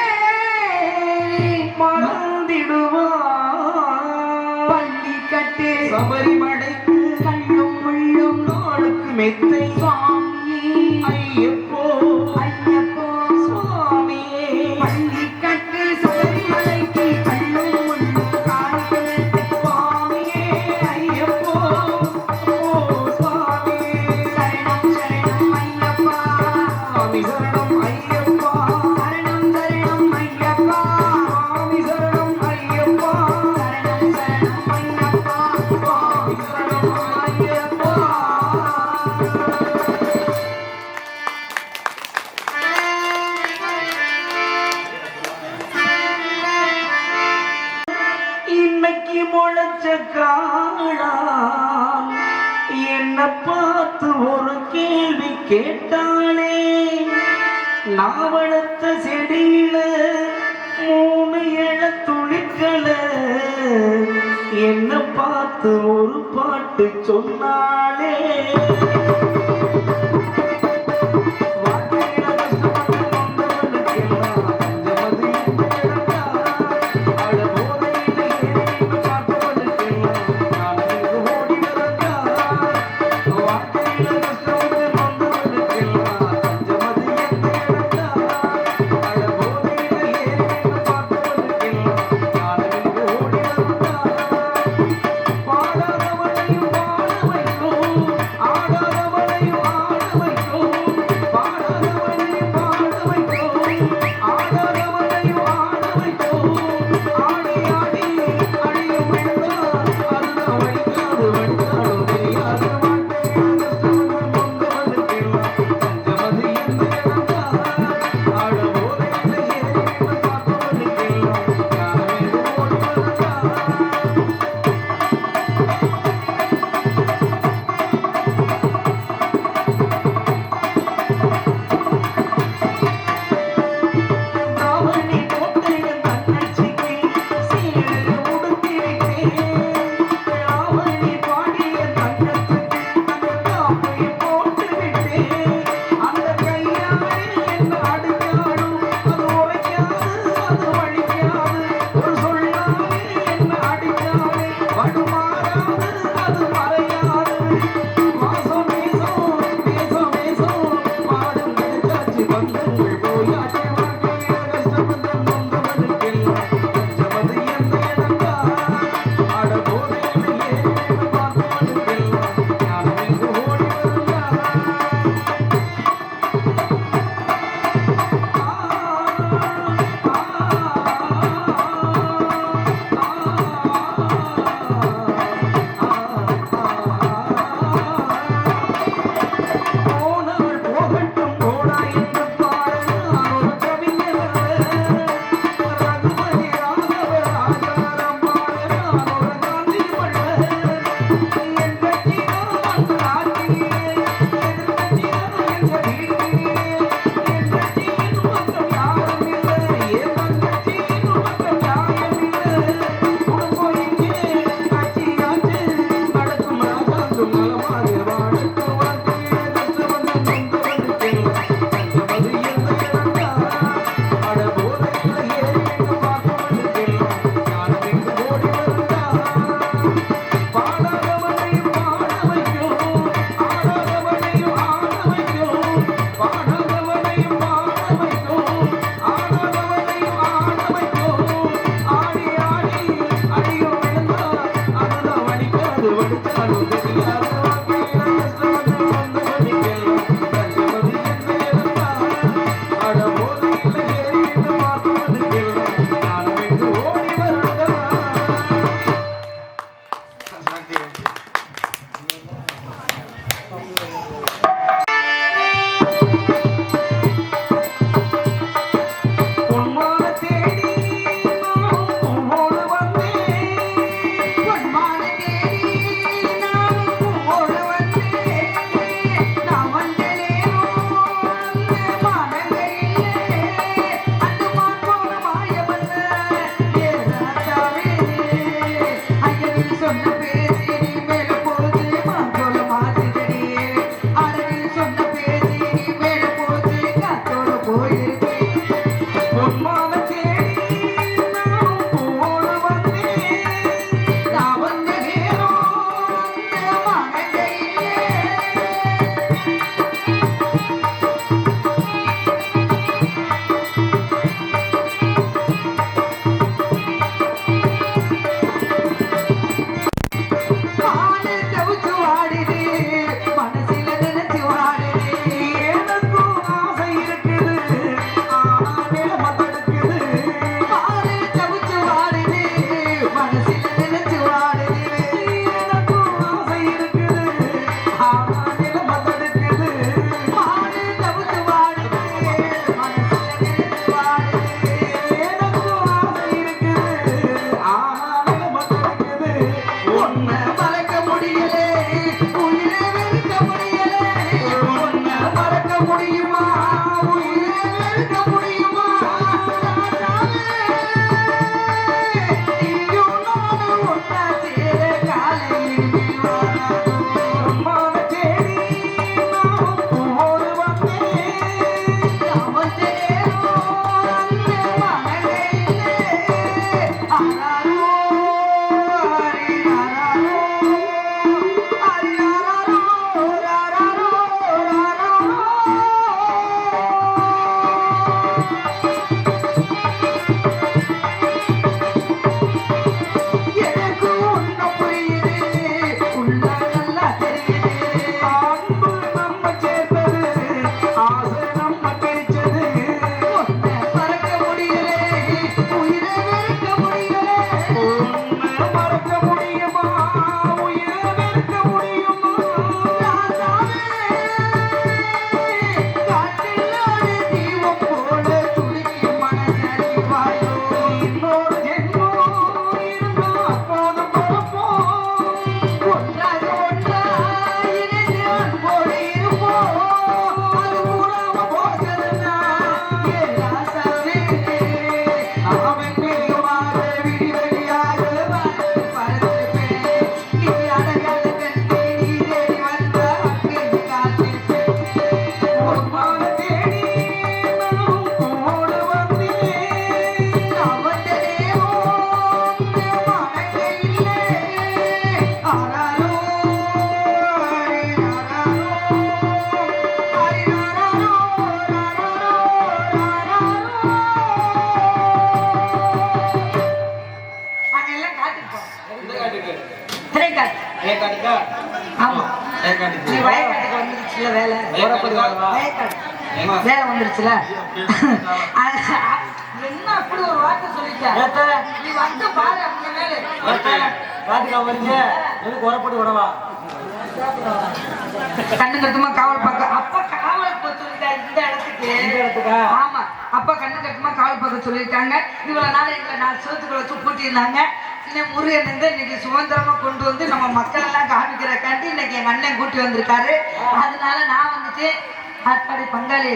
மறந்திடுவார் பள்ளி கட்டே சபரிமலைக்கு கள்ளும் முள்ளும் நாளுக்கு மெத்தை சுவாமியே ஐயப்போ ஐயப்போ சுவாமியே பள்ளி கட்டு சபரிமலைக்கு கள்ளும் முள்ளும் காணிக்கை சுவாமியே ஐயப்போ ஓ சுவாமியே சரணம் சரணம் ஐயப்பா சுவாமி சரணம் ஐயப்பா சரணம் சரணம் ஐயப்பா சுவாமி சரணம் ஐயப்பா சரணம் சரணம் ஐயப்பா சுவாமி சரணம் ஐயப்பா இன்னைக்கு முளைச்ச காளான் என்ன பார்த்து ஒரு கேள்வி கேட்டாளே நான் வளர்த்த செடியில 3 இழ துளிக்கல என்ன பார்த்து ஒரு பாட்டு சொன்னாளே வாழ்க்கையில கஷ்டப்பட்டு வந்தவனுக்கெல்லாம் பஞ்சமது இழந்தா. அட போதையில ஏறிட்டு பார்த்தவனுக்கெல்லாம் நான் இங்கு ஓடி வரட்டா. வாழ்க்கையில கஷ்டப்பட்டு வந்தவனுக்கெல்லாம் பஞ்சமது இழந்தா. அட போதையில ஏறிட்டு பார்த்தவனுக்கெல்லாம் நான் இங்கு ஓடி வரட்டா. பாடாதவனையும் பாட வைக்கும், ஆடாதவனையும் ஆட வைக்கும். பாடாதவனையும் பாட வைக்கும், ஆடாதவனையும் ஆட வைக்கும். ஆடி ஆடி அழியும் விழுந்தா, அதுதான் வலிக்காது வடித்தாலும் தெரியாது. வாழ்க்கையில கஷ்டப்பட்டு வந்தவனுக்கெல்லாம் பஞ்சமது எந்த இடந்தா. ஆட போதையில ஏறிட்டு பார்த்தவனுக்கெல்லாம் நான் இங்கு ஓடி வரட்டா. தாவணி போட்ட என் தங்கச்சிக்கு சீலை உடுத்தி விட்டேன். தாவணி பாடிய தங்கத்துக்கு அந்த காப்பை போட்டு விட்டேன். அந்த கையாலே என்ன அடிச்சாலும் அது உரைக்காது, அது வலிக்காது. ஒரு சொல்லாலே என்ன அடிச்சாலே வடுமாறாது, அது மறையாது. வாசம் வீசும், வீசும் வீசும், பாடும் கிடைச்சாச்சு பந்தங்கள் போயாச்சு. வாழ்க்கையில கஷ்டப்பட்டு நொந்தவனுக்கெல்லாம் பஞ்சமது எந்த இடந்தா. ஆட போதையில ஏறிட்டு பார்த்தவனுக்கெல்லாம் ஞானம் இங்கு ஓடி வருந்தா. போனவள் போகட்டும் போடா என்று பாடல் வயக்காட்டுக்கா ஆமா நீ வயக்காட்டுக்கு வந்துருச்சுல வேலை வயக்காடு வேலை வந்துருச்சுல என்ன அப்படி ஒரு வார்த்தை சொல்லிட்ட நீ வந்து பாரு அப்படி மேலே காட்டுக்கா வரீங்க எதுக்கு உரப்படி விடவா கண்ணு கட்டுமா காவல் பார்க்க அப்ப காவல் சொல்லிட்டாரு இந்த இடத்துக்கு ஆமா அப்ப கண்ணு கட்டுமா காவல் பார்க்க சொல்லியிருக்காங்க இவ்வளவு நாள் எங்களை 4 சோத்துக்களை வச்சு பூட்டியிருந்தாங்க இன்னும் முருகன் வந்து இன்னைக்கு சுதந்திரமா கொண்டு வந்து நம்ம மக்கள் எல்லாம் காமிக்கிறக்காண்டி இன்னைக்கு எங்க அண்ணன் கூட்டி வந்திருக்காரு அதனால நான் வந்துட்டு அத்தாடி பங்காளி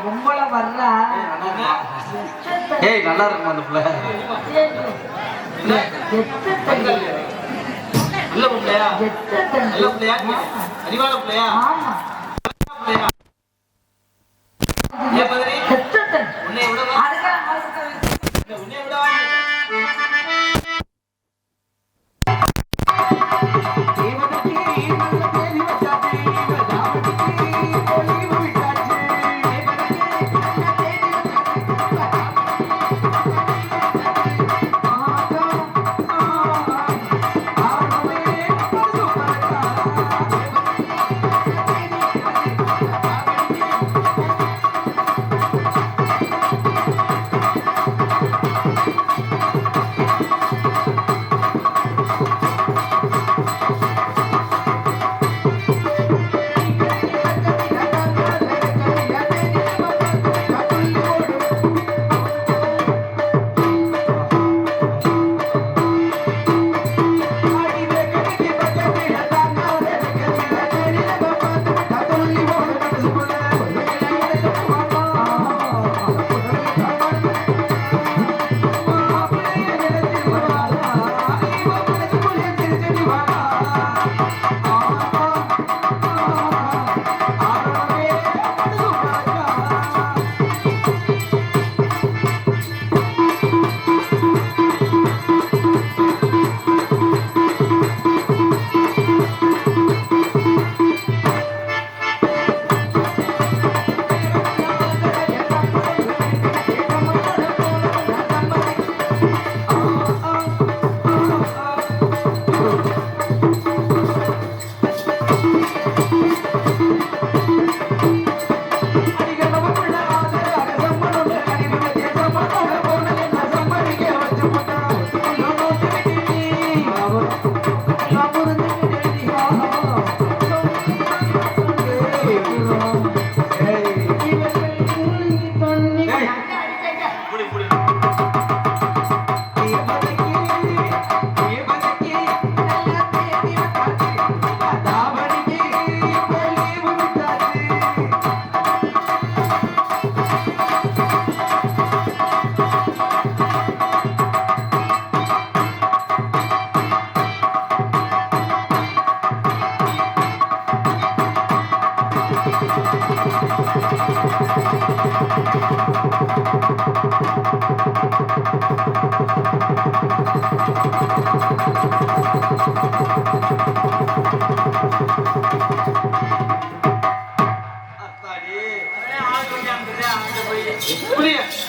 ரொம்பல வர்றா ஏய் நல்லா இருக்குமா அந்த பிள்ளை நல்ல பிள்ளையா நல்ல பிள்ளையா அறிவான பிள்ளையா ஆமா பிள்ளையா ஏ பதறி உன்னை விடவா உன்னை விடவா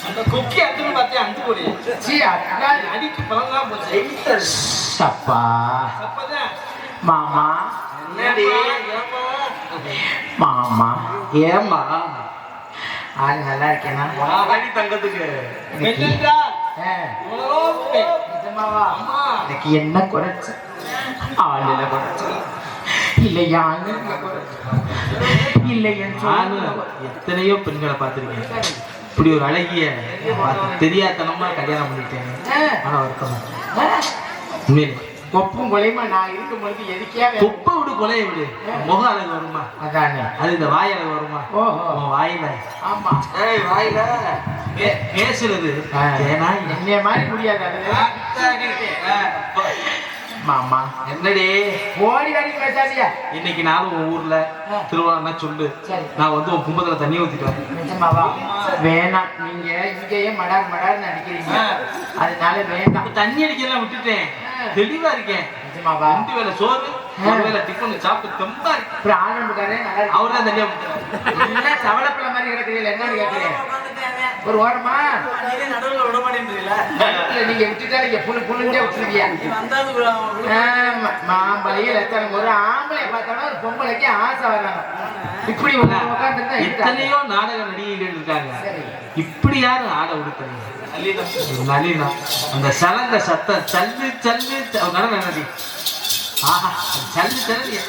அந்த கொக்கி அத்துன்னு பார்த்தேன் அந்து போடி அடிக்கு பழம்லாம் போச்சு சப்பா அப்பதான் மாமா என்னடி மாமா ஏமா ஆளு நல்லா இருக்கேனா அடி தங்கத்துக்கு மெட்டல்டா நிஜமாவா எனக்கு என்ன குறைச்ச ஆளுல குறைச்ச இல்ல யாரு இல்ல என் எத்தனையோ பெண்களை பார்த்திருக்கேன் இப்படி ஒரு அழகிய தெரியாதனமா கல்யாணம் பண்ணிட்டேன் ஆனா வருத்தமா உண்மையிலே கொப்பும் கொலையுமா நான் இருக்கும் பொழுது எதுக்கே கொப்பை விடு கொலையை விடு முக அழகு வருமா அதானே அது இந்த வாய் அழகு வருமா ஓஹோ உன் வாயில ஆமா ஏய் வாயில பேசுறது ஏன்னா என்னைய மாதிரி முடியாது மாமா என்னடி ஓடி வாடி பேசாதியா இன்னைக்கு நானும் உன் ஊர்ல திருவிழா சொல்லு நான் வந்து உன் கும்பத்துல தண்ணி ஊத்திட்டு வரேன் நிஜமாவா வேணாம் நீங்க இங்கேயே மடார் மடார்னு அடிக்கிறீங்க அதனால வேண்டாம் தண்ணி அடிக்கலாம் விட்டுட்டேன் தெளிவா இருக்கேன் நிஜமாவா 2 வேளை சோறு 1 வேளை டிஃபன் சாப்பிட்டு தெம்பா இருக்கு அப்புறம் ஆனந்துக்காரே நல்லா அவர் தான் தனியா விட்டாரு என்ன சவளப்பிள்ள மாதிரி கிடக்குறீங்க என்னன்னு கேட்கிறேன் ஒரு ஓரமா நடுவில் விட மாட்டேன்றீங்களா? இல்ல, நீங்க விட்டுட்டா நீங்க புல்லுண்டே விட்டுருவியா? மாம்பழையும் ரத்தனம் ஒரு ஆம்பளை பார்த்தாலும் ஒரு பொம்பளைக்கு ஆசை வர்றாங்க. இப்படி உட்காந்துருந்தா எத்தனையோ நாடக நடிகைகள் இருக்காங்க, இப்படி யாரும் ஆட உடுத்துறீங்க? நளினா அந்த சலங்க சத்தம் சல்லு சல்லு நடன நடி. ஆஹா, சல்லு சல்லு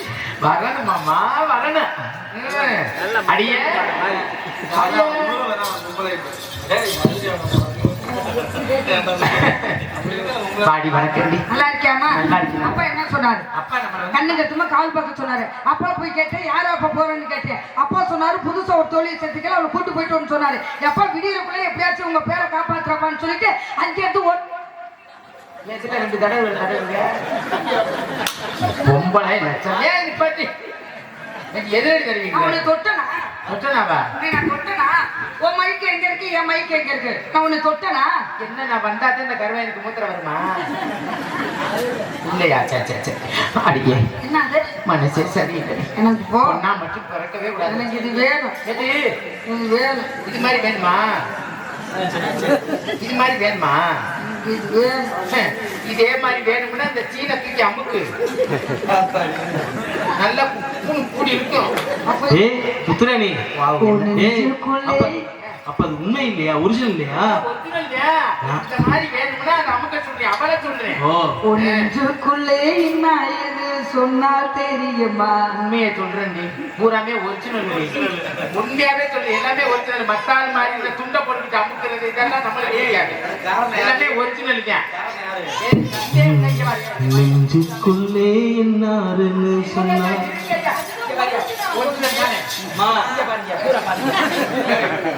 வரணும் மாமா, வரணும். அடியே பாடி வணக்கண்டி. நல்லா இருக்கியாமா? நல்லா இருக்கேன். அப்பா என்ன சொன்னாரு? அப்பா நம்ம கண்ணு கட்டுமா கால் பார்க்க சொன்னாரு. அப்பா போய் கேட்டேன், யாரா அப்பா போறேன்னு கேட்டேன். அப்பா சொன்னாரு புதுசா ஒரு தொழில் சேர்த்துக்கல, அவளை கூட்டு போயிட்டு சொன்னாரு. எப்பா விடியறக்குள்ள எப்படியாச்சும் உங்க பேரை காப்பாத்துறப்பான்னு சொல்லிட்டு அங்கேருந்து ரெண்டு தடவை பொம்பளை லட்சம் ஏன் நிப்பாட்டி எதிரடி தருவீங்க? அவனை தொட்டனா? தொட்டனாவா? நான் தொட்டனா? உன் மைக்கு எங்க இருக்கு, என் மைக்கு எங்க இருக்கு? நான் உன்னை தொட்டனா? என்ன நான் வந்தாதான் இந்த கருவாயனுக்கு மூத்திரம் வருமா? இல்லையா? சே அடியே என்ன அது? மனசே சரியில்லை. எனக்கு போ, நான் மட்டும் பிறக்கவே கூடாது. எனக்கு இது வேணும், எது? இது வேணும், இது மாதிரி வேணுமா? இது மாதிரி வேணுமா? இது வேணும். இதே மாதிரி வேணும்னா இந்த சீனை தூக்கி அமுக்கு, நல்லா கூடி இருக்கும். ஏய் புத்திராணி, ஏய் நெஞ்சுக்குள்ளே அப்ப அது உண்மை இல்லையா, ஒரிஜினல் இல்லையா? ஒரிஜினல் இல்லையா? இந்த மாதிரி வேணும்னா அதை அமுக்க சொல்றேன், அவளை சொல்றேன். ஓ உன் நெஞ்சுக்குள்ளே என்ன ஏது சொன்னால் தெரியுமா? உண்மையை சொல்றேன், நீ பூராமே ஒரிஜினல். உண்மையாவே சொல்லு, எல்லாமே ஒரிஜினல். மத்தாள் மாதிரி இந்த துண்டை போட்டுக்கிட்டு அமுக்கிறது இதெல்லாம் நம்மளுக்கு தெரியாது. எல்லாமே ஒரிஜினல் தான். நெஞ்சுக்குள்ளே என்னாருன்னு சொன்னா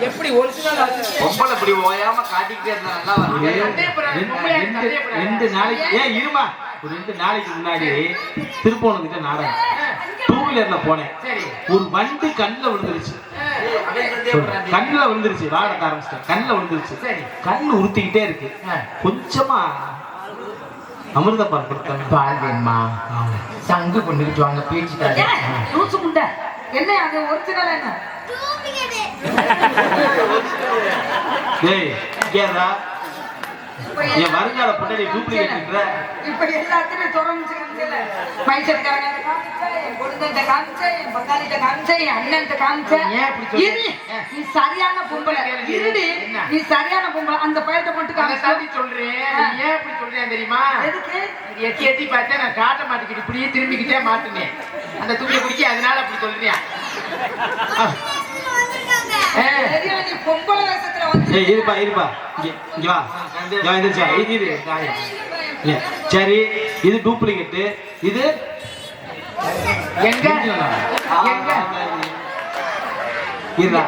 எப்படி ஒரிஜினல் பொம்பளை இப்படி ஓயாம காட்டிக்கிட்டே இருந்தா நல்லா ரெண்டு நாளைக்கு ஏன் இருமா, ஒரு 2 நாளைக்கு முன்னாடி திருப்போணத்துக்கு நாடகம், 2 வீலர்ல போனேன். ஒரு வண்டு கண்ணுல விழுந்துருச்சு. கண்ணுல விழுந்துருச்சு, வாடத்த ஆரம்பிச்சிட்டேன். கண்ணுல விழுந்துருச்சு, கண்ணு உறுத்திக்கிட்டே இருக்கு. கொஞ்சமா அமிர்த பால் கொடுத்தாங்க. பால் வேணுமா? சங்கு கொண்டுகிட்டு வாங்க, பேச்சுட்டாங்க. லூசு முண்டை, என்ன அது ஒரிஜினல்? என்ன ஏய் கேரா, என் வருங்கால பொண்ணை டூப்ளிகேட் பண்ற. இப்ப எல்லாத்தையுமே தொடர்ந்துச்சுல, மைசூர்காரங்க காமிச்சேன், என் கொடுத்த காமிச்சேன், என் பங்காளிட்ட காமிச்சேன், என் அண்ணன் காமிச்சேன். ஏன் அப்படி சொல்ற? இரு, நீ சரியான பொம்பளை. இருடி, நீ சரியான பொம்பளை. அந்த பையத்தை மட்டும் அதை காமிச்சா தாண்டி சொல்றேன். ஏன் இப்படி சொல்றேன் தெரியுமா? எதுக்கு? எட்டி எட்டி பார்த்தா நான் காட்ட மாட்டேங்கிட்டு இப்படியே திரும்பிக்கிட்டே மாட்டுனேன் அந்த துணியை குடிக்க, அதனால அப்படி சொல்றேன். தெரியும், நீ பொம்பளை வேஷத்துல வந்து ஏய் இருப்பா இருப்பா, இங்க வா, இங்க வந்துருச்சா? இது ஏ, சரி, இது டூப்ளிகேட், இது எங்க எங்க இருடா,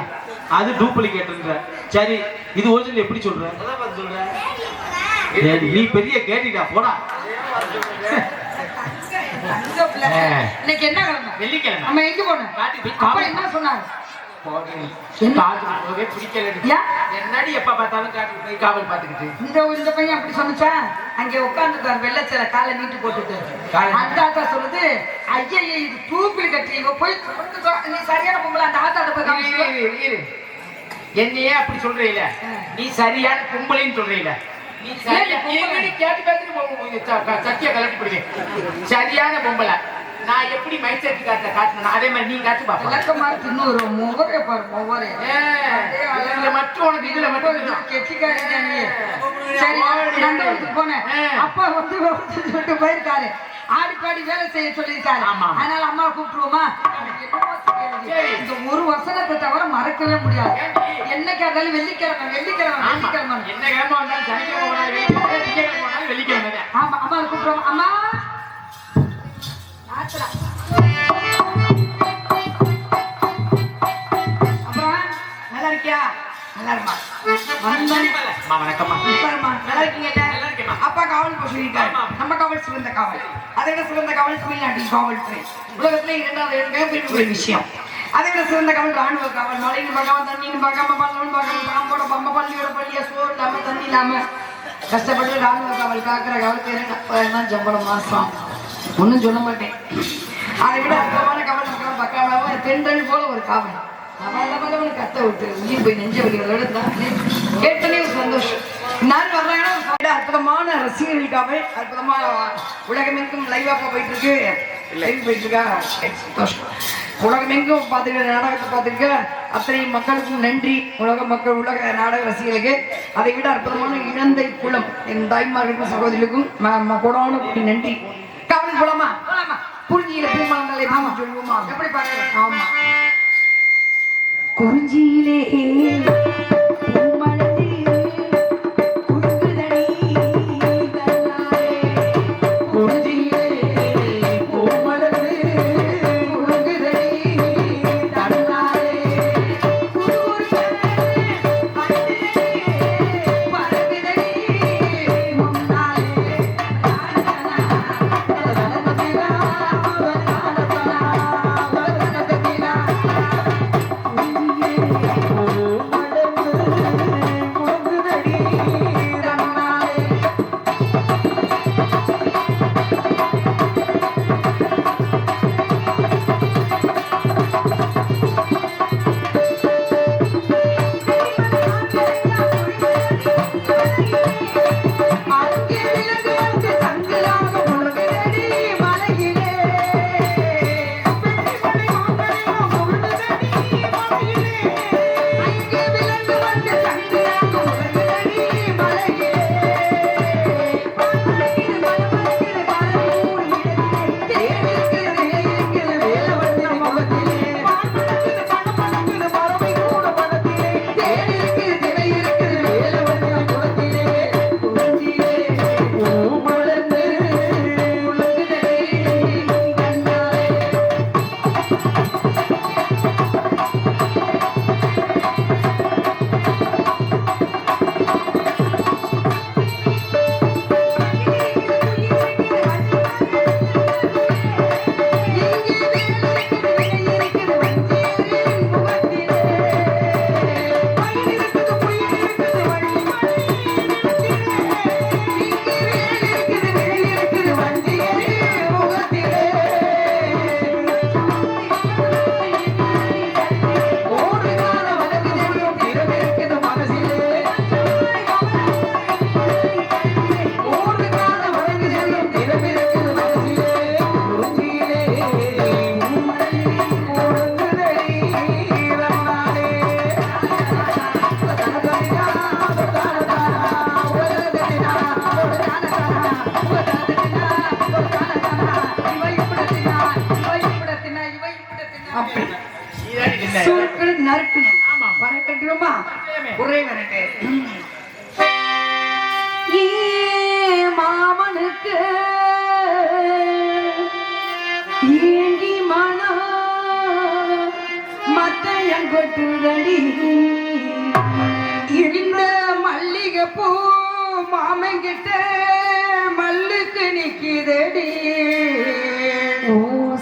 அது டூப்ளிகேட்ன்ற. சரி, இது ஒரிஜினல் எப்படி சொல்ற? ஏய், நீ பெரிய கேட்டிடா, போடா. இன்னைக்கு என்ன கிழமை? வெள்ளிக்கிழமை. நம்ம எங்க போனோம்? அப்பா என்ன சொன்னாரு? என்னடி எப்ப பார்த்தாலும் காட்டுக்கு போய் காவல் பார்த்துக்கிட்டு. இந்த பையன் அப்படி சொன்னிச்சா, அங்க உட்காந்துக்காரு வெள்ளச்சல காலை நீட்டு போட்டுட்டு. அந்த ஆத்தா சொல்லுது, ஐயா இது டூப்பில் கட்டி போய் நீ சரியான பொம்பளை. அந்த ஆத்தாட்ட போய் காமிச்சு. என்னையே அப்படி சொல்றீல, நீ சரியான பொம்பளைன்னு சொல்றீல. நீ கேட்டு பார்த்துட்டு சத்திய கலட்டி போடுவேன். சரியான பொம்பளை. நான் எப்படி மைசெட்டி காட்டினா அதே மாதிரி நீ காட்டு பாப்பா. விளக்கமா இன்னொரு முகரே பாரு, முகரே இதுல மட்டும் உனக்கு இதுல மட்டும் கெட்டிக்காரியா நீ. சரி, நந்தவனத்துக்கு போனேன். அப்பா வந்து சொல்லிட்டு போயிருக்காரு, ஆடி பாடி வேலை செய்ய சொல்லியிருக்காரு. அதனால அம்மா கூப்பிட்டுருவோமா? இந்த ஒரு வசனத்தை தவிர மறக்கவே முடியாது. என்னைக்கு இருந்தாலும் வெள்ளிக்கிழமை வெள்ளிக்கிழமை வெள்ளிக்கிழமை என்ன கிழமை வந்தாலும் சனிக்கிழமை போனாலும் வெள்ளிக்கிழமை. ஆமா, அம்மா கூப்பிடுவோம். அம்மா அப்புறம் நல்லா இருக்கியா? நல்லா இருமா. வணக்கம்மா. நல்லா இருக்கீங்க? அப்பா காவல் சொல்லியிருக்காரு. நம்ம காவல் சிறந்த காவல். அதை விட சிறந்த காவல் தமிழ்நாட்டின் காவல்துறை. உலகத்திலே 2வது மிகப்பெரிய விஷயம். அதை விட சிறந்த காவல் ராணுவ காவல். மழைன்னு பார்க்காம, தண்ணின்னு பார்க்காம, பல்லவன் பார்க்காம, பாம்போட பம்ப, பள்ளியோட பள்ளிய, சோறு இல்லாம, தண்ணி இல்லாம கஷ்டப்பட்டு ராணுவ காவல் காக்கிற காவல் சம்பளம் மாசம். ஒன்றும் சொல்ல மாட்டேன். அதை விட அற்பமான காவல் பார்க்காம தென்றல் போல ஒரு காவல். அவன் கத்த விட்டு உயிர் போய் நெஞ்ச வலி கேட்டனே ஒரு சந்தோஷம். நான் வர்றாங்கன்னா அற்புதமான ரசிகர்களுக்காக அற்புதமான உலகமெங்கும் லைவா போயிட்டு இருக்கு. லைவ் போயிட்டு இருக்கா சந்தோஷம். உலகமெங்கும் பார்த்துருக்க நாடகத்தை பார்த்துருக்க அத்தனை மக்களுக்கும் நன்றி. உலக மக்கள் உலக நாடக ரசிகர்களுக்கு அதை விட அற்புதமான இழந்தை குளம் என் தாய்மார்களுக்கும் சகோதரிகளுக்கும் கொடான நன்றி. கவனம் போலாமா குறிஞ்சியில பூமலங்களை சொல்லுவோமா எப்படி பாருங்க. ஆமா குறிஞ்சியிலே மாமனுக்கு ஏங்கி மனோ மத்தையன் கொட்டுதடி இந்த மல்லிகை பூ மாமங்கிட்ட மல்லுக்கு நிக்குதடி ஓ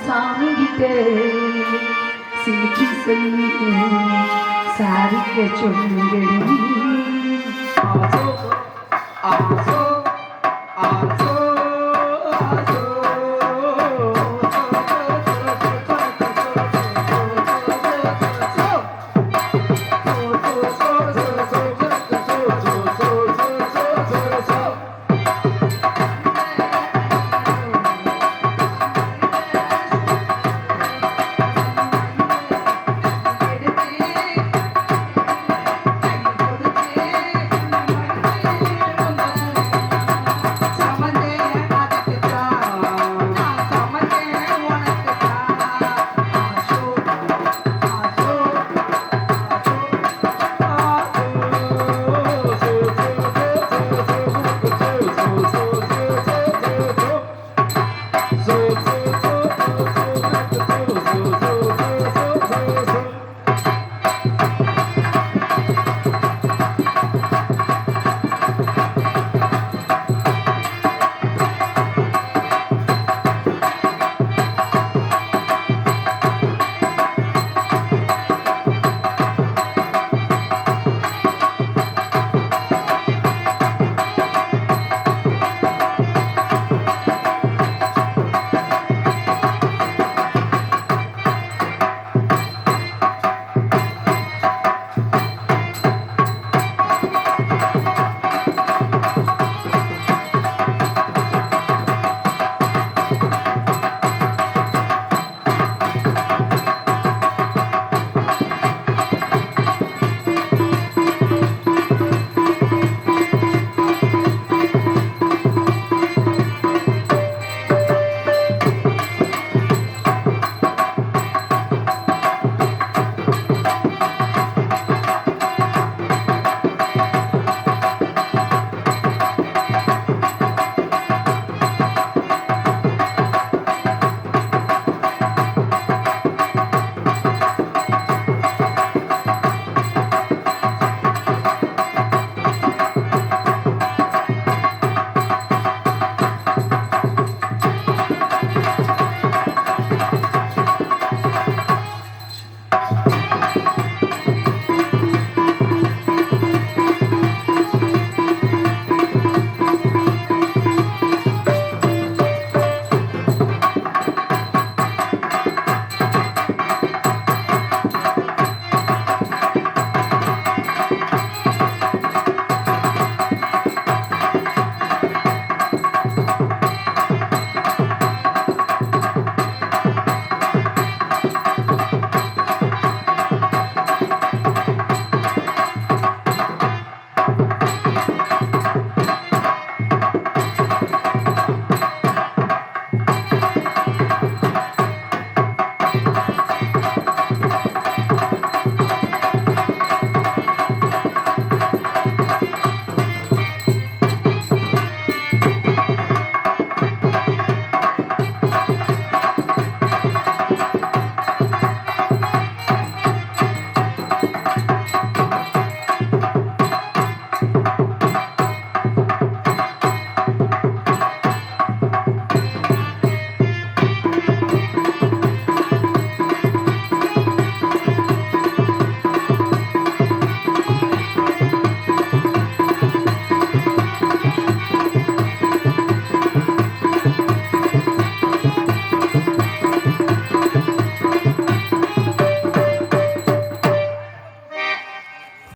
சாமி கிட்ட சிரிச்சு சொல்லி சாரிக்க சொல்லுங்கடி ஆசோ